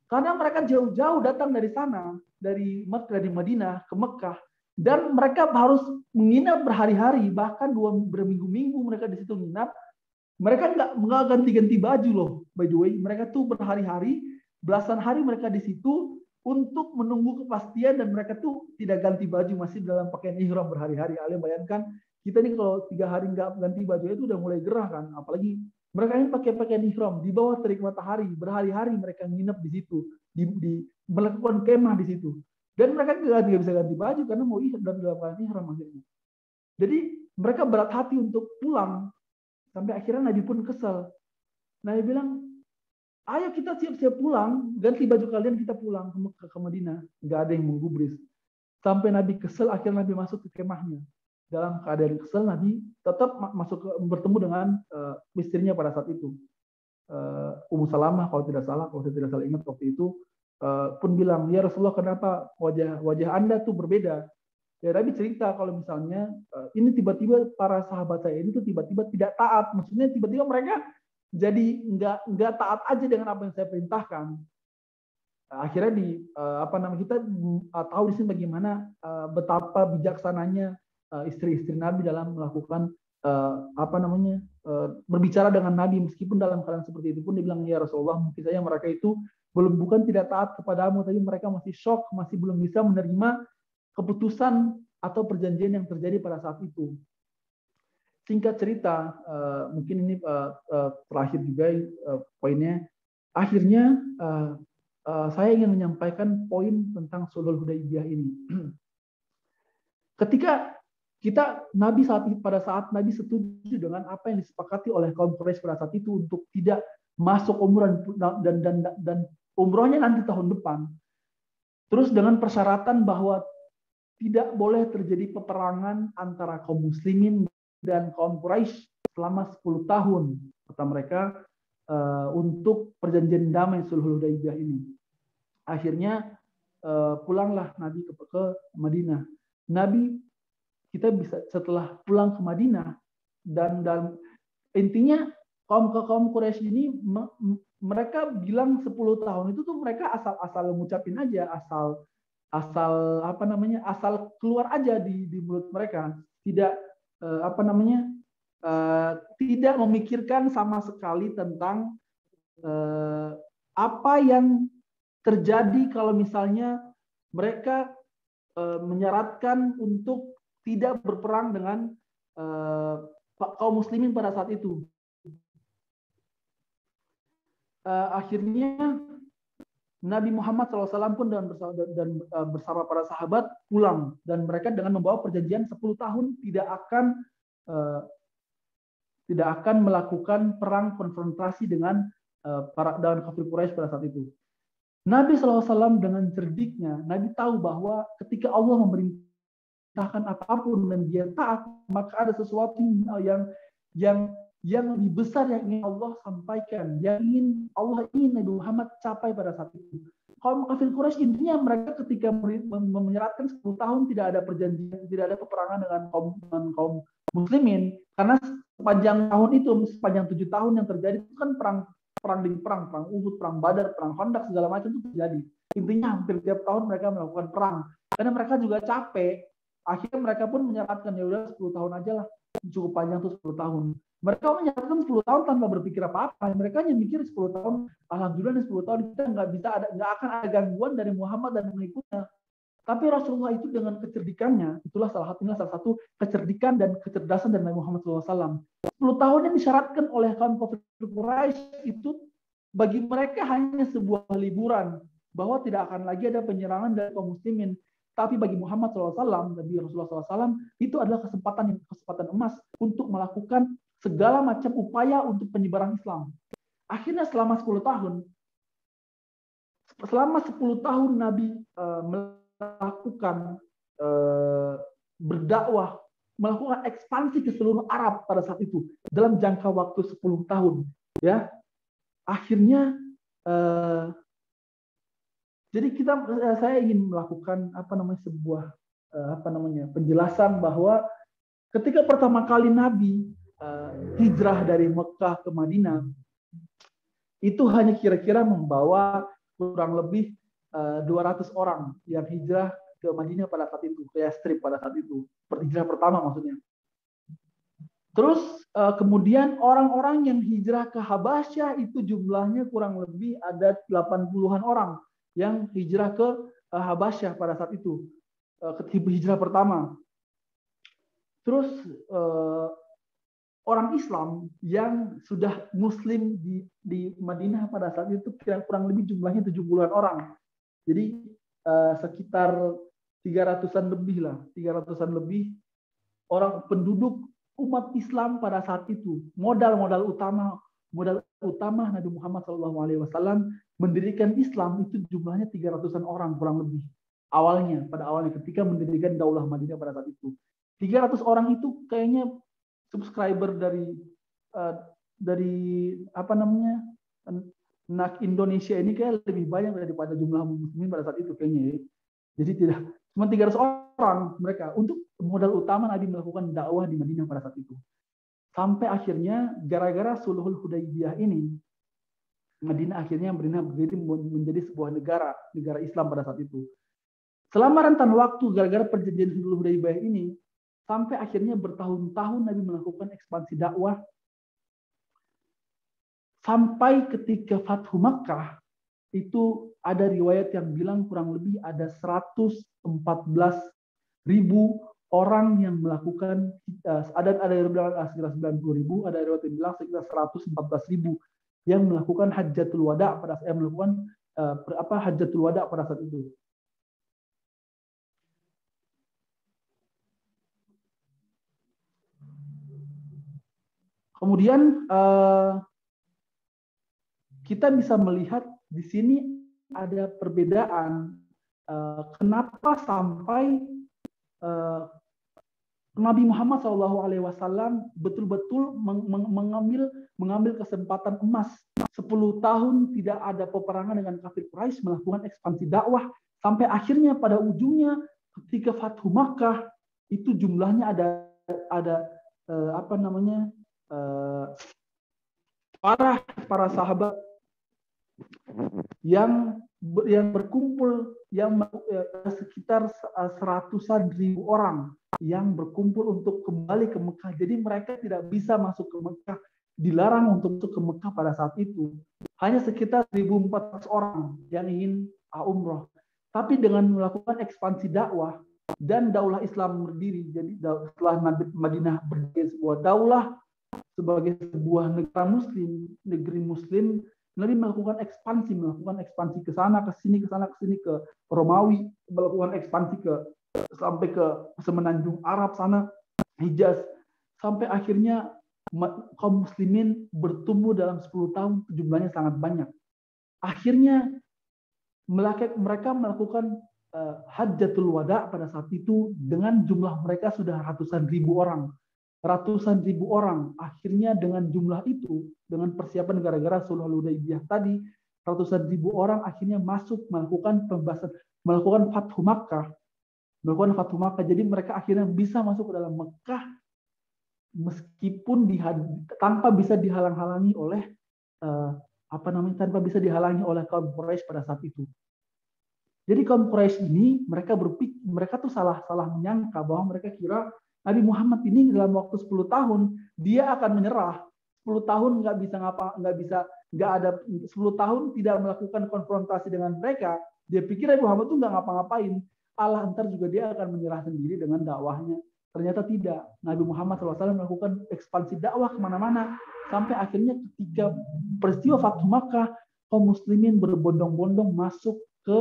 Karena mereka jauh-jauh datang dari sana, dari Madinah ke Mekah, dan mereka harus menginap berhari-hari, bahkan berminggu-minggu mereka di situ menginap. Mereka nggak ganti-ganti baju loh, by the way. Mereka tuh berhari-hari, belasan hari mereka di situ untuk menunggu kepastian, dan mereka tuh tidak ganti baju, masih dalam pakaian ihram berhari-hari. Kalian bayangkan, kita nih kalau 3 hari nggak ganti baju itu udah mulai gerah kan, apalagi mereka ini pakai pakaian ihram di bawah terik matahari, berhari-hari mereka nginep di situ, melakukan kemah di situ. Dan mereka nggak bisa ganti baju karena mau ihram dan dalam keadaan ihram akhirnya. Jadi mereka berat hati untuk pulang. Sampai akhirnya Nabi pun kesal. Nabi bilang, ayo kita siap-siap pulang, ganti baju kalian, kita pulang ke Madinah. Nggak ada yang menggubris. Sampai Nabi kesal, akhirnya Nabi masuk ke kemahnya. Dalam keadaan kesal, Nabi tetap bertemu dengan istrinya pada saat itu. Ummu Salamah kalau tidak salah ingat waktu itu, pun bilang, ya Rasulullah, kenapa wajah Anda tuh berbeda? Ya Nabi cerita kalau misalnya ini tiba-tiba para sahabat saya ini tuh tiba-tiba tidak taat. Maksudnya tiba-tiba mereka jadi nggak taat aja dengan apa yang saya perintahkan. Akhirnya kita tahu di sini bagaimana betapa bijaksananya istri-istri Nabi dalam melakukan berbicara dengan Nabi, meskipun dalam keadaan seperti itu pun dia bilang, ya Rasulullah, mungkin saja mereka itu bukan tidak taat kepadamu, tapi mereka masih shock, masih belum bisa menerima keputusan atau perjanjian yang terjadi pada saat itu. Singkat cerita, mungkin ini terakhir juga poinnya. Akhirnya saya ingin menyampaikan poin tentang sulh Hudaybiyah ini. Ketika pada saat Nabi setuju dengan apa yang disepakati oleh kaum Quraisy pada saat itu untuk tidak masuk umrah dan umrohnya nanti tahun depan. Terus dengan persyaratan bahwa tidak boleh terjadi peperangan antara kaum muslimin dan kaum Quraisy selama 10 tahun, kata mereka, untuk perjanjian damai sulh Hudaybiyah ini. Akhirnya pulanglah Nabi ke Madinah. Kita bisa setelah pulang ke Madinah, dan intinya kaum Quraisy ini mereka bilang 10 tahun itu tuh mereka asal ngucapin aja, asal keluar aja di mulut mereka, tidak tidak memikirkan sama sekali tentang apa yang terjadi kalau misalnya mereka menyaratkan untuk tidak berperang dengan kaum muslimin pada saat itu. Akhirnya Nabi Muhammad SAW pun bersama para sahabat pulang, dan mereka dengan membawa perjanjian 10 tahun tidak akan melakukan perang konfrontasi dengan dengan kafir Quraisy pada saat itu. Nabi SAW dengan cerdiknya, Nabi tahu bahwa ketika Allah memerintahkan apapun dan dia taat, maka ada sesuatu yang lebih besar yang ingin Allah sampaikan, Allah ingin Nabi Muhammad capai pada saat itu. Kaum kafir Quraisy intinya mereka ketika menyeratkan 10 tahun tidak ada perjanjian, tidak ada peperangan dengan kaum muslimin, karena sepanjang tahun itu, sepanjang 7 tahun yang terjadi itu kan perang Uhud, perang Badar, perang Khandaq, segala macam itu terjadi. Intinya hampir tiap tahun mereka melakukan perang, karena mereka juga capek. Akhirnya mereka pun menyeratkan, ya udah 10 tahun aja lah, cukup panjang tuh 10 tahun. Mereka menyeratkan 10 tahun tanpa berpikir apa-apa. Mereka hanya mikir 10 tahun, alhamdulillah di 10 tahun kita nggak akan ada gangguan dari Muhammad dan pengikutnya. Tapi Rasulullah itu dengan kecerdikannya, itulah salah satu kecerdikan dan kecerdasan dari Nabi Muhammad SAW. 10 tahun yang disyaratkan oleh kaum kafir Quraisy itu bagi mereka hanya sebuah liburan, bahwa tidak akan lagi ada penyerangan dari kaum muslimin. Tapi bagi Muhammad SAW, Nabi Rasulullah SAW, itu adalah kesempatan emas untuk melakukan segala macam upaya untuk penyebaran Islam. Akhirnya selama 10 tahun Nabi melakukan berdakwah, melakukan ekspansi ke seluruh Arab pada saat itu dalam jangka waktu 10 tahun, ya. Akhirnya jadi saya ingin melakukan sebuah penjelasan bahwa ketika pertama kali Nabi hijrah dari Mekah ke Madinah, itu hanya kira-kira membawa kurang lebih 200 orang yang hijrah ke Madinah pada saat itu, ke Yastrib pada saat itu, hijrah pertama maksudnya. Terus kemudian orang-orang yang hijrah ke Habasyah itu jumlahnya kurang lebih ada 80-an orang yang hijrah ke Habasyah pada saat itu, hijrah pertama. Terus orang Islam yang sudah Muslim di Madinah pada saat itu kurang lebih jumlahnya 70-an orang. Jadi sekitar 300-an lebih orang penduduk umat Islam pada saat itu. Modal utama Nabi Muhammad SAW mendirikan Islam itu jumlahnya 300-an orang kurang lebih. Pada awalnya ketika mendirikan Daulah Madinah pada saat itu. 300 orang itu kayaknya subscriber dari NAK Indonesia ini kayak lebih banyak daripada jumlah muslimin pada saat itu kayaknya. Jadi tidak cuma 300 orang mereka untuk modal utama Nabi melakukan dakwah di Madinah pada saat itu. Sampai akhirnya gara-gara Sulhul Hudaybiyah ini, Madinah akhirnya berdiri menjadi sebuah negara Islam pada saat itu. Selama rentan waktu gara-gara perjanjian Sulhul Hudaybiyah ini, sampai akhirnya bertahun-tahun Nabi melakukan ekspansi dakwah. Sampai ketika Fathu Makkah, itu ada riwayat yang bilang kurang lebih ada 114.000 orang yang melakukan, ada yang bilang sekitar 90.000, ada riwayat yang bilang sekitar 114.000 yang melakukan Hajjatul Wada pada saat itu. Kemudian kita bisa melihat di sini ada perbedaan kenapa sampai Nabi Muhammad SAW betul-betul mengambil kesempatan emas 10 tahun tidak ada peperangan dengan kafir Quraisy, melakukan ekspansi dakwah sampai akhirnya pada ujungnya ketika Fathu Makkah itu jumlahnya ada para sahabat yang berkumpul sekitar 100-an ribu orang yang berkumpul untuk kembali ke Mekah. Jadi mereka tidak bisa masuk ke Mekah, dilarang untuk masuk ke Mekah pada saat itu. Hanya sekitar 1.400 orang yang ingin umroh. Tapi dengan melakukan ekspansi dakwah dan daulah Islam berdiri, jadi setelah Madinah berdiri sebuah daulah sebagai sebuah negeri muslim, Nabi melakukan ekspansi ke sana, ke sini, ke Romawi, melakukan ekspansi sampai ke semenanjung Arab sana, Hijaz, sampai akhirnya kaum muslimin bertumbuh dalam 10 tahun, jumlahnya sangat banyak. Akhirnya mereka melakukan Hajjatul Wada pada saat itu dengan jumlah mereka sudah ratusan ribu orang. Akhirnya dengan jumlah itu, dengan persiapan gara-gara Sulh Hudaybiyah tadi, ratusan ribu orang akhirnya masuk melakukan pembahasan, melakukan Fathu Makkah. Jadi mereka akhirnya bisa masuk ke dalam Mekah meskipun tanpa bisa dihalang-halangi oleh tanpa bisa dihalangi oleh kaum Quraisy pada saat itu. Jadi kaum Quraisy ini mereka tuh salah menyangka bahwa mereka kira Nabi Muhammad ini dalam waktu 10 tahun dia akan menyerah. 10 tahun nggak ada 10 tahun tidak melakukan konfrontasi dengan mereka. Dia pikir Nabi Muhammad tuh nggak ngapa-ngapain. Allah ntar juga dia akan menyerah sendiri dengan dakwahnya. Ternyata tidak. Nabi Muhammad SAW melakukan ekspansi dakwah kemana-mana. Sampai akhirnya ketika peristiwa Fathu Makkah, kaum muslimin berbondong-bondong masuk ke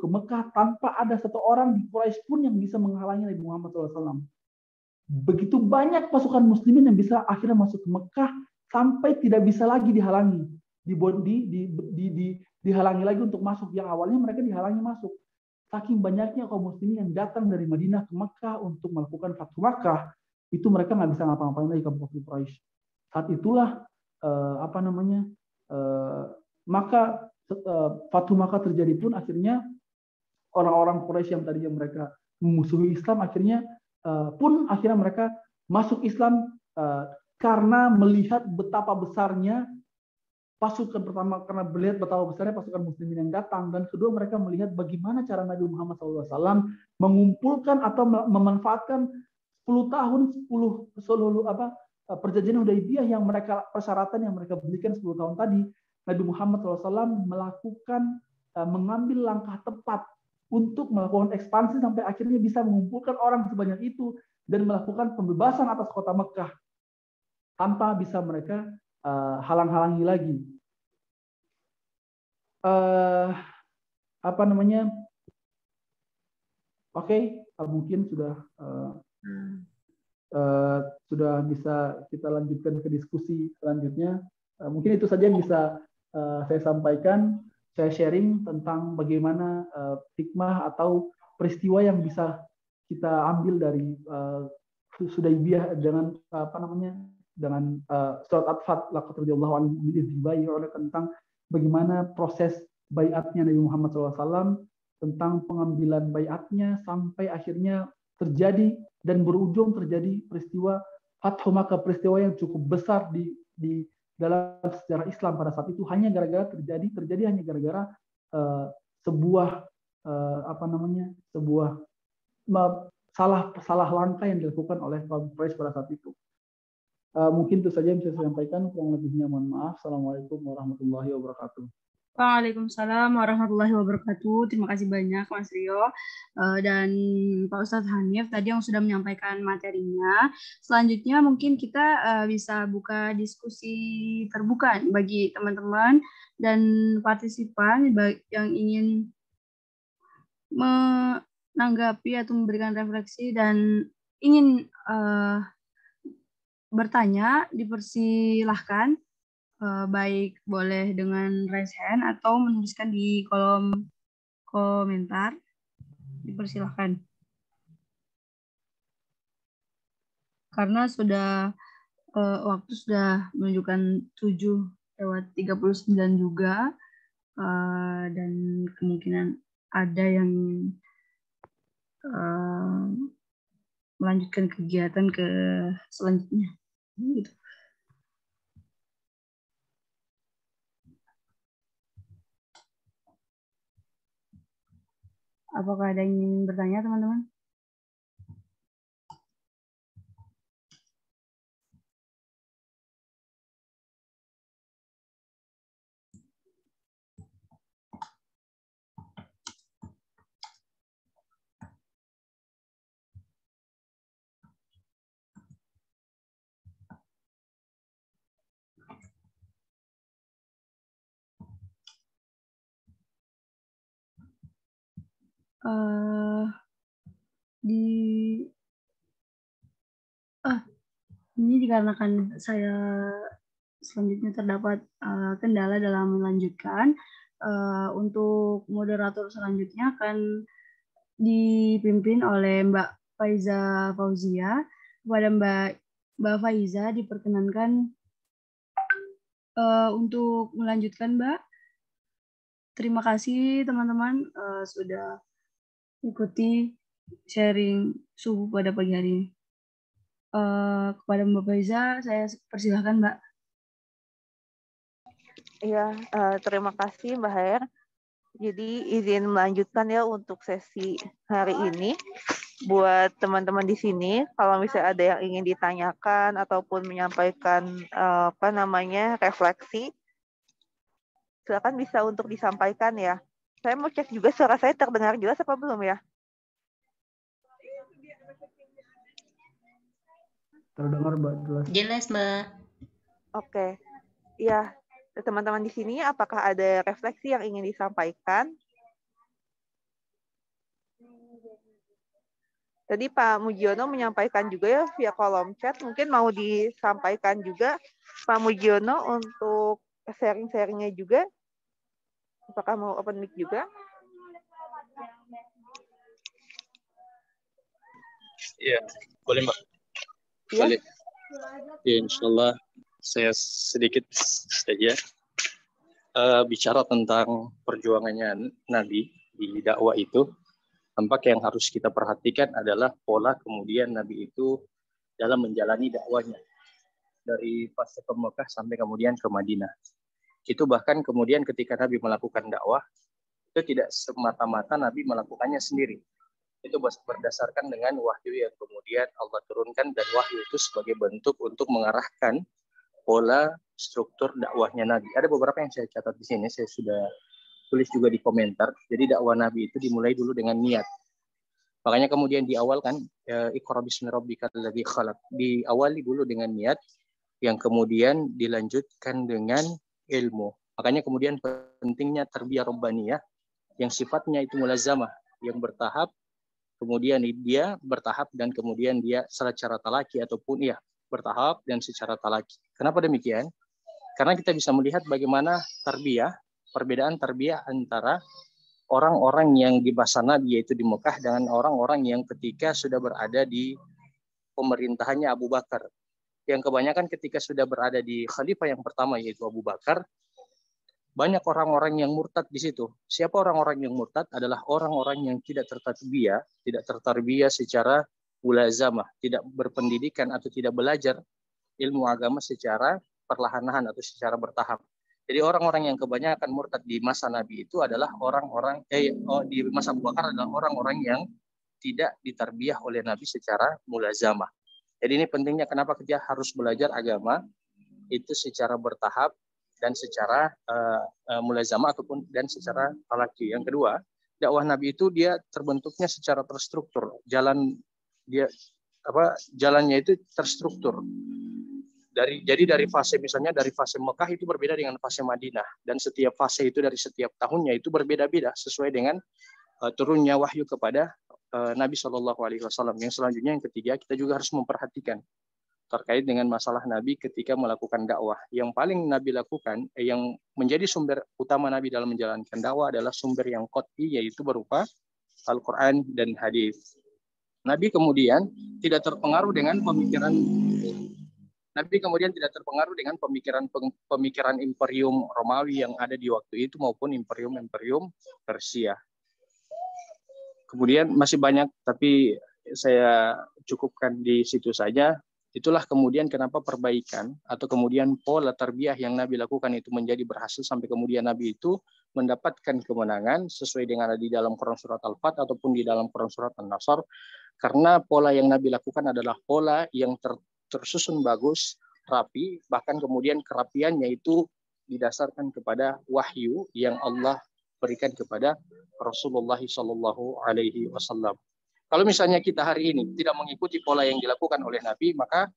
Mekah tanpa ada satu orang di Quraisy pun yang bisa menghalangi Nabi Muhammad SAW. Begitu banyak pasukan muslimin yang bisa akhirnya masuk ke Mekah sampai tidak bisa lagi dihalangi. Dihalangi lagi untuk masuk. Yang awalnya mereka dihalangi masuk. Saking banyaknya kaum muslimin yang datang dari Madinah ke Mekah untuk melakukan Fathu Makkah, itu mereka nggak bisa ngapa-ngapain lagi kaum Quraisy. Saat itulah maka Fathu Makkah terjadi pun akhirnya orang-orang Quraisy yang tadinya mereka memusuhi Islam akhirnya mereka masuk Islam karena melihat betapa besarnya pasukan pertama, karena melihat betapa besarnya pasukan muslimin yang datang, dan kedua mereka melihat bagaimana cara Nabi Muhammad SAW mengumpulkan atau memanfaatkan 10 tahun perjanjian Hudaybiyah yang persyaratan yang mereka berikan 10 tahun tadi. Nabi Muhammad SAW mengambil langkah tepat untuk melakukan ekspansi sampai akhirnya bisa mengumpulkan orang sebanyak itu dan melakukan pembebasan atas kota Mekah tanpa bisa mereka halang-halangi lagi. Mungkin sudah bisa kita lanjutkan ke diskusi selanjutnya. Mungkin itu saja yang bisa saya sampaikan. Saya sharing tentang bagaimana hikmah atau peristiwa yang bisa kita ambil dari Hudaybiyah dengan dengan surat At-Fat laqad radhiyallahu anhum tentang bagaimana proses baiatnya Nabi Muhammad SAW, tentang pengambilan baiatnya sampai akhirnya terjadi dan berujung terjadi peristiwa Fathu Makkah, peristiwa yang cukup besar di dalam sejarah Islam pada saat itu hanya terjadi hanya gara-gara sebuah salah langkah yang dilakukan oleh kaum Quraisy pada saat itu. Mungkin itu saja yang bisa saya sampaikan. Kurang lebihnya mohon maaf. Assalamualaikum warahmatullahi wabarakatuh. Waalaikumsalam warahmatullahi wabarakatuh. Terima kasih banyak Mas Rio dan Pak Ustadz Hanif tadi yang sudah menyampaikan materinya. Selanjutnya mungkin kita bisa buka diskusi terbuka bagi teman-teman dan partisipan yang ingin menanggapi atau memberikan refleksi dan ingin bertanya, dipersilahkan. Baik boleh dengan raise hand atau menuliskan di kolom komentar. Dipersilahkan. Karena waktu sudah menunjukkan 7:39 juga, dan kemungkinan ada yang melanjutkan kegiatan ke selanjutnya. Gitu. Apakah ada yang ingin bertanya, teman-teman? Ini dikarenakan saya selanjutnya terdapat kendala dalam melanjutkan. Untuk moderator selanjutnya akan dipimpin oleh Mbak Faiza Fauzia. Kepada Mbak Faiza diperkenankan untuk melanjutkan, Mbak. Terima kasih teman-teman sudah ikuti sharing subuh pada pagi hari ini. Kepada Mbak Faiza, saya persilahkan, Mbak. Iya, terima kasih Mbak Hair. Jadi izin melanjutkan ya untuk sesi hari ini. Buat teman-teman di sini, kalau misalnya ada yang ingin ditanyakan ataupun menyampaikan refleksi, silakan bisa untuk disampaikan ya. Saya mau cek juga suara saya terdengar jelas apa belum ya? Terdengar Mbak jelas. Jelas Mbak. Oke, ya. Teman-teman di sini, apakah ada refleksi yang ingin disampaikan? Tadi Pak Mujiono menyampaikan juga ya via kolom chat. Mungkin mau disampaikan juga Pak Mujiono untuk sharing-sharingnya juga. Apakah mau open mic juga? Iya, boleh Mbak. Ya? Boleh. Ya, insya saya sedikit saja bicara tentang perjuangannya Nabi di dakwah itu. Tampak yang harus kita perhatikan adalah pola kemudian Nabi itu dalam menjalani dakwahnya dari fase ke Mekah sampai kemudian ke Madinah. Itu bahkan kemudian ketika Nabi melakukan dakwah itu tidak semata-mata Nabi melakukannya sendiri. Itu berdasarkan dengan wahyu yang kemudian Allah turunkan, dan wahyu itu sebagai bentuk untuk mengarahkan pola struktur dakwahnya Nabi. Ada beberapa yang saya catat di sini, saya sudah tulis juga di komentar. Jadi dakwah Nabi itu dimulai dulu dengan niat. Makanya kemudian di awal kan Iqra bismi rabbikal ladzi khalaq, diawali dulu dengan niat, yang kemudian dilanjutkan dengan ilmu. Makanya kemudian pentingnya tarbiyah rabbaniyah yang sifatnya itu mulazamah, yang bertahap, kemudian dia bertahap dan kemudian dia secara talaki ataupun bertahap dan secara talaki. Kenapa demikian? Karena kita bisa melihat bagaimana tarbiyah, perbedaan tarbiyah antara orang-orang yang di masa Nabi yaitu di Mekah dengan orang-orang yang ketika sudah berada di pemerintahannya Abu Bakar. Yang kebanyakan ketika sudah berada di khalifah yang pertama yaitu Abu Bakar, banyak orang-orang yang murtad di situ. Siapa orang-orang yang murtad? Adalah orang-orang yang tidak tertarbiyah secara mulazamah, tidak berpendidikan atau tidak belajar ilmu agama secara perlahan-lahan atau secara bertahap. Jadi orang-orang yang kebanyakan murtad di masa Nabi itu adalah orang-orang di masa Abu Bakar adalah orang-orang yang tidak ditarbiyah oleh Nabi secara mulazamah. Jadi ini pentingnya kenapa kita harus belajar agama itu secara bertahap dan secara mulazamah ataupun dan secara talaki. Yang kedua, dakwah Nabi itu dia terbentuknya secara terstruktur. Jalannya itu terstruktur. Jadi dari fase misalnya dari fase Mekah itu berbeda dengan fase Madinah, dan setiap fase itu dari setiap tahunnya itu berbeda-beda sesuai dengan turunnya wahyu kepada Nabi SAW. Yang selanjutnya yang ketiga, kita juga harus memperhatikan terkait dengan masalah Nabi ketika melakukan dakwah. Yang paling Nabi lakukan, yang menjadi sumber utama Nabi dalam menjalankan dakwah adalah sumber yang qat'i, yaitu berupa Al-Quran dan hadis. Nabi kemudian tidak terpengaruh dengan pemikiran Imperium Romawi yang ada di waktu itu maupun Imperium Persia. Kemudian masih banyak, tapi saya cukupkan di situ saja. Itulah kemudian kenapa perbaikan atau kemudian pola tarbiyah yang Nabi lakukan itu menjadi berhasil sampai kemudian Nabi itu mendapatkan kemenangan sesuai dengan di dalam Quran surat Al-Fat ataupun di dalam Quran surat An-Nasr, karena pola yang Nabi lakukan adalah pola yang tersusun bagus, rapi, bahkan kemudian kerapiannya itu didasarkan kepada wahyu yang Allah berikan kepada Rasulullah SAW. Kalau misalnya kita hari ini tidak mengikuti pola yang dilakukan oleh Nabi, maka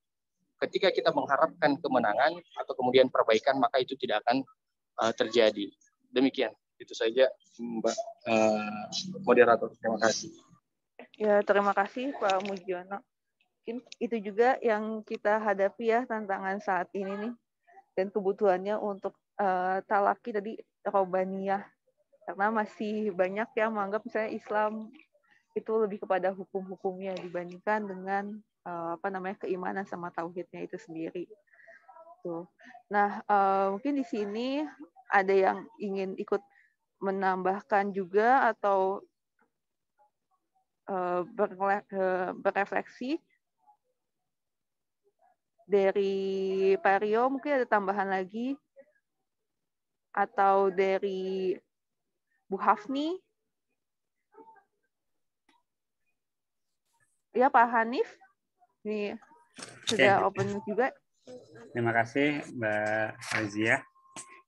ketika kita mengharapkan kemenangan atau kemudian perbaikan, maka itu tidak akan terjadi. Demikian. Itu saja Mbak moderator. Terima kasih. Ya, terima kasih Pak Mujiono. Mungkin itu juga yang kita hadapi ya, tantangan saat ini nih, dan kebutuhannya untuk talaki tadi robaniyah, karena masih banyak yang menganggap misalnya Islam itu lebih kepada hukum-hukumnya dibandingkan dengan keimanan sama tauhidnya itu sendiri. Tuh. Nah, mungkin di sini ada yang ingin ikut menambahkan juga atau berefleksi. Dari Pak Rio mungkin ada tambahan lagi, atau dari Bu Hafni. Ya, Pak Hanif, ini sudah open juga. Terima kasih Mbak Razia.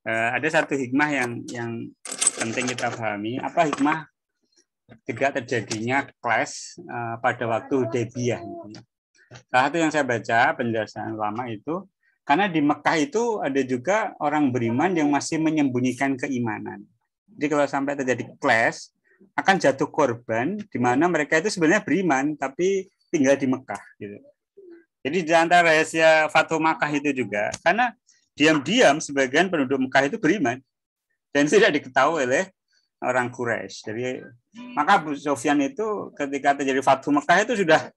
Ada satu hikmah yang penting kita pahami. Apa hikmah tidak terjadinya clash pada waktu Hudaybiyah? Salah satu yang saya baca penjelasan ulama itu, karena di Mekah itu ada juga orang beriman yang masih menyembunyikan keimanan. Jadi kalau sampai terjadi clash, akan jatuh korban di mana mereka itu sebenarnya beriman tapi tinggal di Mekah gitu. Jadi di antara rahasia Fathu Makkah itu juga, karena diam-diam sebagian penduduk Mekah itu beriman dan tidak diketahui oleh orang Quraisy. Jadi maka Abu Sufyan itu ketika terjadi Fathu Makkah itu sudah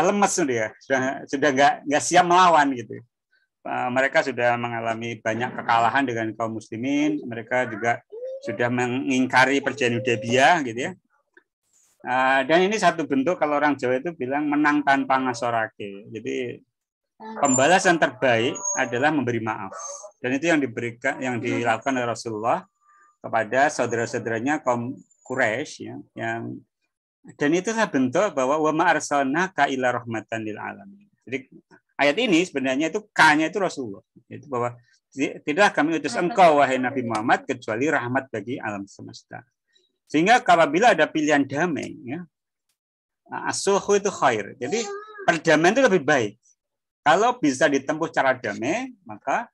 lemes dia, sudah nggak siap melawan gitu. Mereka sudah mengalami banyak kekalahan dengan kaum muslimin. Mereka juga sudah mengingkari perjanjian Hudaybiyah gitu ya. Dan ini satu bentuk kalau orang Jawa itu bilang menang tanpa ngasorake. Jadi pembalasan terbaik adalah memberi maaf. Dan itu yang dilakukan oleh Rasulullah kepada saudara-saudaranya kaum Quraisy ya, dan itulah bentuk bahwa wa ma arsalnaka illa rahmatan lil alamin. Jadi ayat ini sebenarnya itu K-nya itu Rasulullah. Itu bahwa tidaklah kami utus engkau wahai Nabi Muhammad kecuali rahmat bagi alam semesta. Sehingga apabila ada pilihan damai, ya, as-sulhu itu khair. Jadi perdamaian itu lebih baik. Kalau bisa ditempuh cara damai, maka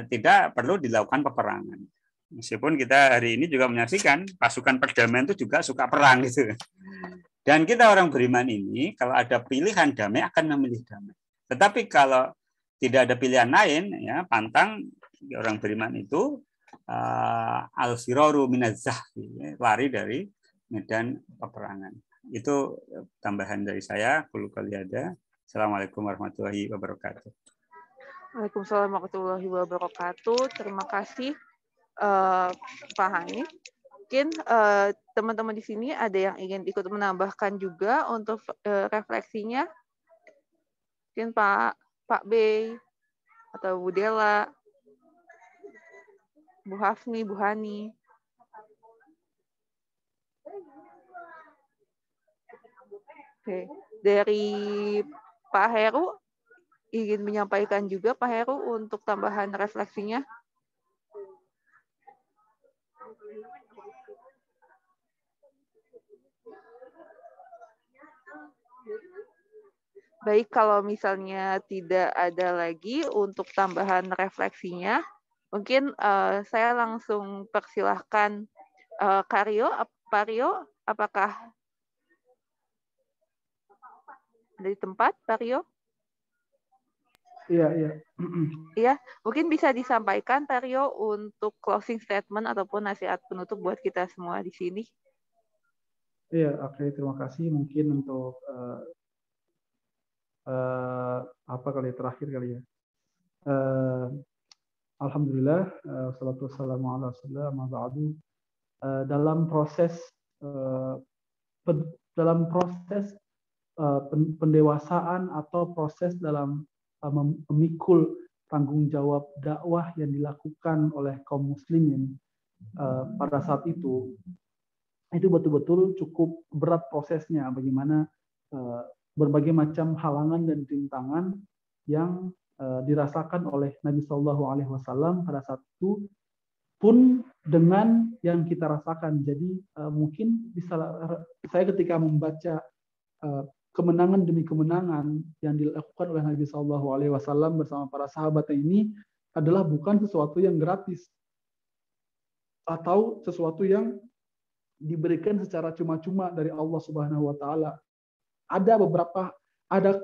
tidak perlu dilakukan peperangan. Meskipun kita hari ini juga menyaksikan pasukan perdamaian itu juga suka perang gitu. Dan kita orang beriman ini, kalau ada pilihan damai akan memilih damai. Tetapi kalau tidak ada pilihan lain, ya pantang orang beriman itu al-firaru minaz-zahfi, lari dari medan peperangan. Itu tambahan dari saya. Qul qali ada. Assalamualaikum warahmatullahi wabarakatuh. Waalaikumsalam warahmatullahi wabarakatuh. Terima kasih Pak Hanif. Mungkin teman-teman di sini ada yang ingin ikut menambahkan juga untuk refleksinya. Mungkin Pak Bey atau Bu Dela, Bu Hafni, Bu Hani. Oke, dari Pak Heru ingin menyampaikan juga Pak Heru untuk tambahan refleksinya. Baik, kalau misalnya tidak ada lagi untuk tambahan refleksinya, mungkin saya langsung persilahkan Kak Rio. Pak Rio, apakah ada di tempat, Pak Rio? Iya. Iya, mungkin bisa disampaikan Pak Rio untuk closing statement ataupun nasihat penutup buat kita semua di sini. Iya, oke, terima kasih. Mungkin untuk terakhir kali ya. Alhamdulillah, wassalatu wassalamu ala rasulillah, amma ba'du. Dalam proses pendewasaan atau proses dalam memikul tanggung jawab dakwah yang dilakukan oleh kaum muslimin pada saat itu betul-betul cukup berat prosesnya, bagaimana berbagai macam halangan dan rintangan yang dirasakan oleh Nabi Shallallahu Alaihi Wasallam pada saat itu pun dengan yang kita rasakan. Jadi mungkin bisa saya ketika membaca kemenangan demi kemenangan yang dilakukan oleh Nabi Shallallahu Alaihi Wasallam bersama para sahabat ini adalah bukan sesuatu yang gratis. atau sesuatu yang diberikan secara cuma-cuma dari Allah Subhanahu wa taala. Ada beberapa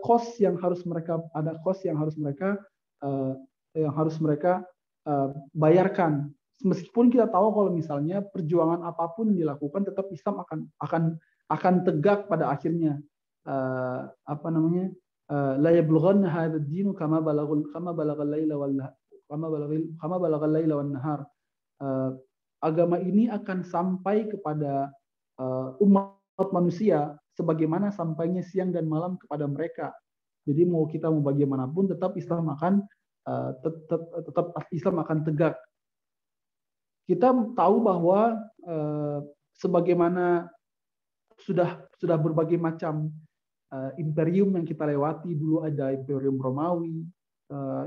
cost yang harus mereka bayarkan. Meskipun kita tahu kalau misalnya perjuangan apapun dilakukan, tetap Islam akan tegak pada akhirnya. La yablughanna hadzal din kama balagal laila wan nahar. Agama ini akan sampai kepada umat manusia sebagaimana sampainya siang dan malam kepada mereka. Jadi mau kita mau bagaimanapun, tetap Islam akan tegak. Kita tahu bahwa sebagaimana sudah berbagai macam imperium yang kita lewati. Dulu ada imperium Romawi,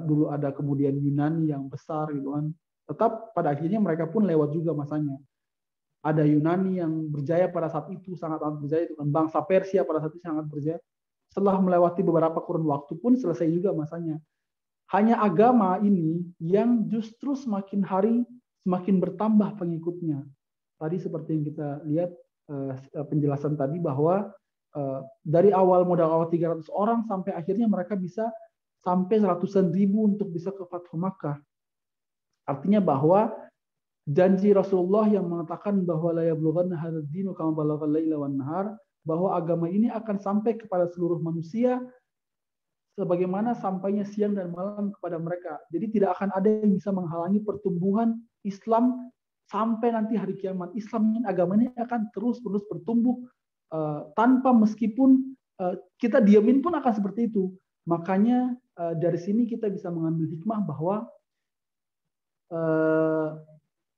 dulu ada kemudian Yunani yang besar gitu kan. Tetap pada akhirnya mereka pun lewat juga masanya. Ada Yunani yang berjaya pada saat itu, sangat berjaya, itu kan bangsa Persia pada saat itu sangat berjaya. Setelah melewati beberapa kurun waktu pun selesai juga masanya. Hanya agama ini yang justru semakin hari semakin bertambah pengikutnya. Tadi seperti yang kita lihat penjelasan tadi bahwa dari modal awal 300 orang sampai akhirnya mereka bisa sampai ratusan ribu untuk bisa ke Fathu Makkah. Artinya bahwa janji Rasulullah yang mengatakan bahwa la yablughanna hadzal dinu kama balagal laila wan nahar, bahwa agama ini akan sampai kepada seluruh manusia sebagaimana sampainya siang dan malam kepada mereka. Jadi tidak akan ada yang bisa menghalangi pertumbuhan Islam sampai nanti hari kiamat. Islam, agama ini akan terus-menerus bertumbuh tanpa, meskipun kita diamin pun akan seperti itu. Makanya dari sini kita bisa mengambil hikmah bahwa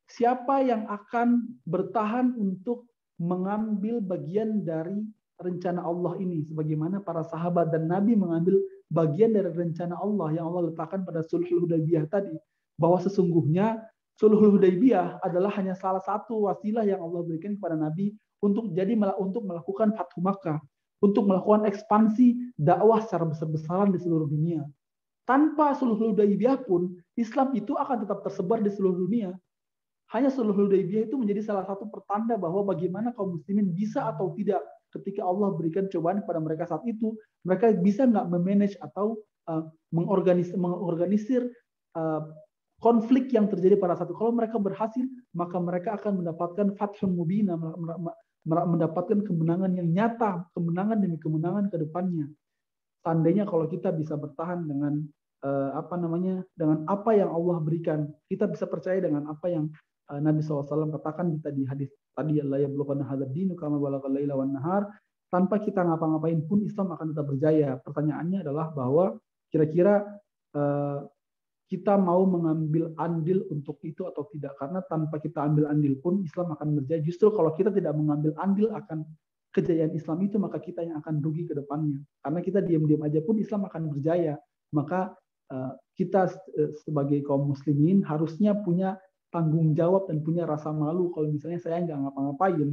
siapa yang akan bertahan untuk mengambil bagian dari rencana Allah ini, sebagaimana para sahabat dan Nabi mengambil bagian dari rencana Allah yang Allah letakkan pada Sulhul Hudaybiyah tadi, bahwa sesungguhnya Sulhul Hudaybiyah adalah hanya salah satu wasilah yang Allah berikan kepada Nabi untuk melakukan Fathu Makkah, untuk melakukan ekspansi dakwah secara besar-besaran di seluruh dunia. Tanpa Sulhul Hudaybiyah pun Islam itu akan tetap tersebar di seluruh dunia. Hanya Sulhul Hudaybiyah itu menjadi salah satu pertanda bahwa bagaimana kaum muslimin bisa atau tidak, ketika Allah berikan cobaan kepada mereka saat itu, mereka bisa nggak memanage atau mengorganisir konflik yang terjadi pada saat itu. Kalau mereka berhasil, maka mereka akan mendapatkan fathun mubina, mendapatkan kemenangan yang nyata, kemenangan demi kemenangan ke depannya. Seandainya kalau kita bisa bertahan dengan dengan apa yang Allah berikan, kita bisa percaya dengan apa yang Nabi SAW katakan kita di hadis tadi, la yablughanna hadzal dinu kama balagal laila wan nahar. Tanpa kita ngapa-ngapain pun Islam akan tetap berjaya. Pertanyaannya adalah bahwa kira-kira kita mau mengambil andil untuk itu atau tidak. Karena tanpa kita ambil andil pun Islam akan berjaya. Justru kalau kita tidak mengambil andil akan kejayaan Islam itu, maka kita yang akan rugi ke depannya. Karena kita diam-diam aja pun Islam akan berjaya. Maka kita sebagai kaum muslimin harusnya punya tanggung jawab dan punya rasa malu kalau misalnya saya nggak ngapa-ngapain.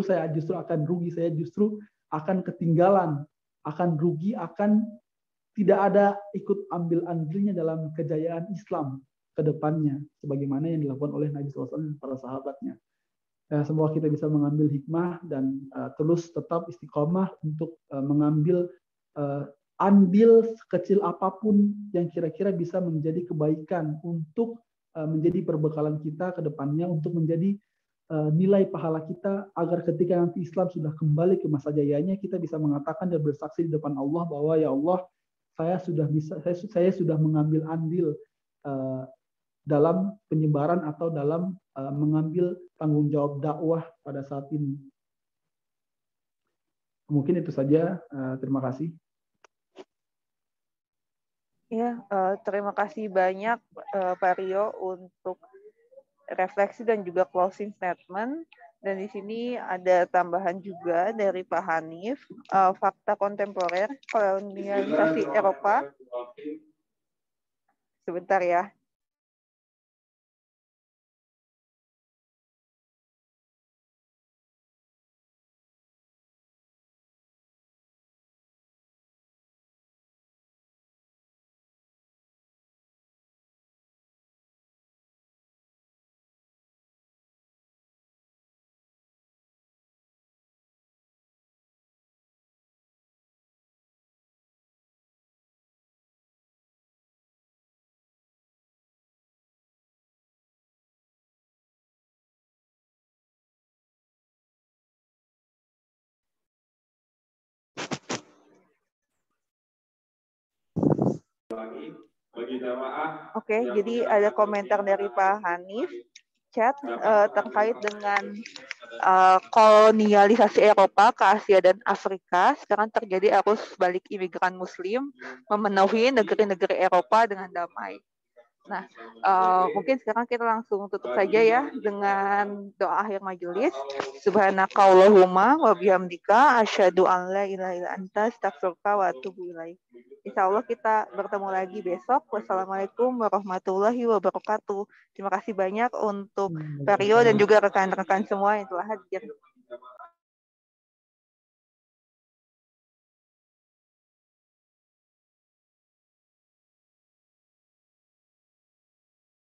Saya justru akan rugi, saya justru akan ketinggalan, akan rugi, akan tidak ada ikut ambil andilnya dalam kejayaan Islam ke depannya, sebagaimana yang dilakukan oleh Nabi SAW dan para sahabatnya. Semoga kita bisa mengambil hikmah dan terus tetap istiqomah untuk mengambil andil sekecil apapun yang kira-kira bisa menjadi kebaikan untuk menjadi perbekalan kita ke depannya, untuk menjadi nilai pahala kita, agar ketika nanti Islam sudah kembali ke masa jayanya, kita bisa mengatakan dan bersaksi di depan Allah bahwa ya Allah, saya sudah mengambil andil dalam penyebaran atau dalam mengambil tanggung jawab dakwah pada saat ini. Mungkin itu saja. Terima kasih. Ya, terima kasih banyak Pak Rio untuk refleksi dan juga closing statement. Dan di sini ada tambahan juga dari Pak Hanif, fakta kontemporer kolonialisasi Eropa. Sebentar ya. Oke, jadi ada komentar dari Pak Hanif chat terkait dengan kolonialisasi Eropa ke Asia dan Afrika. Sekarang terjadi arus balik imigran Muslim memenuhi negeri-negeri Eropa dengan damai. Nah, mungkin sekarang kita langsung tutup saja ya dengan doa akhir majelis. Subhanakallahumma wa bihamdika asyhadu an la ilaha illa anta astaghfiruka wa atubu ilaik. Insyaallah kita bertemu lagi besok. Wassalamualaikum warahmatullahi wabarakatuh. Terima kasih banyak untuk Rio dan juga rekan-rekan semua yang telah hadir.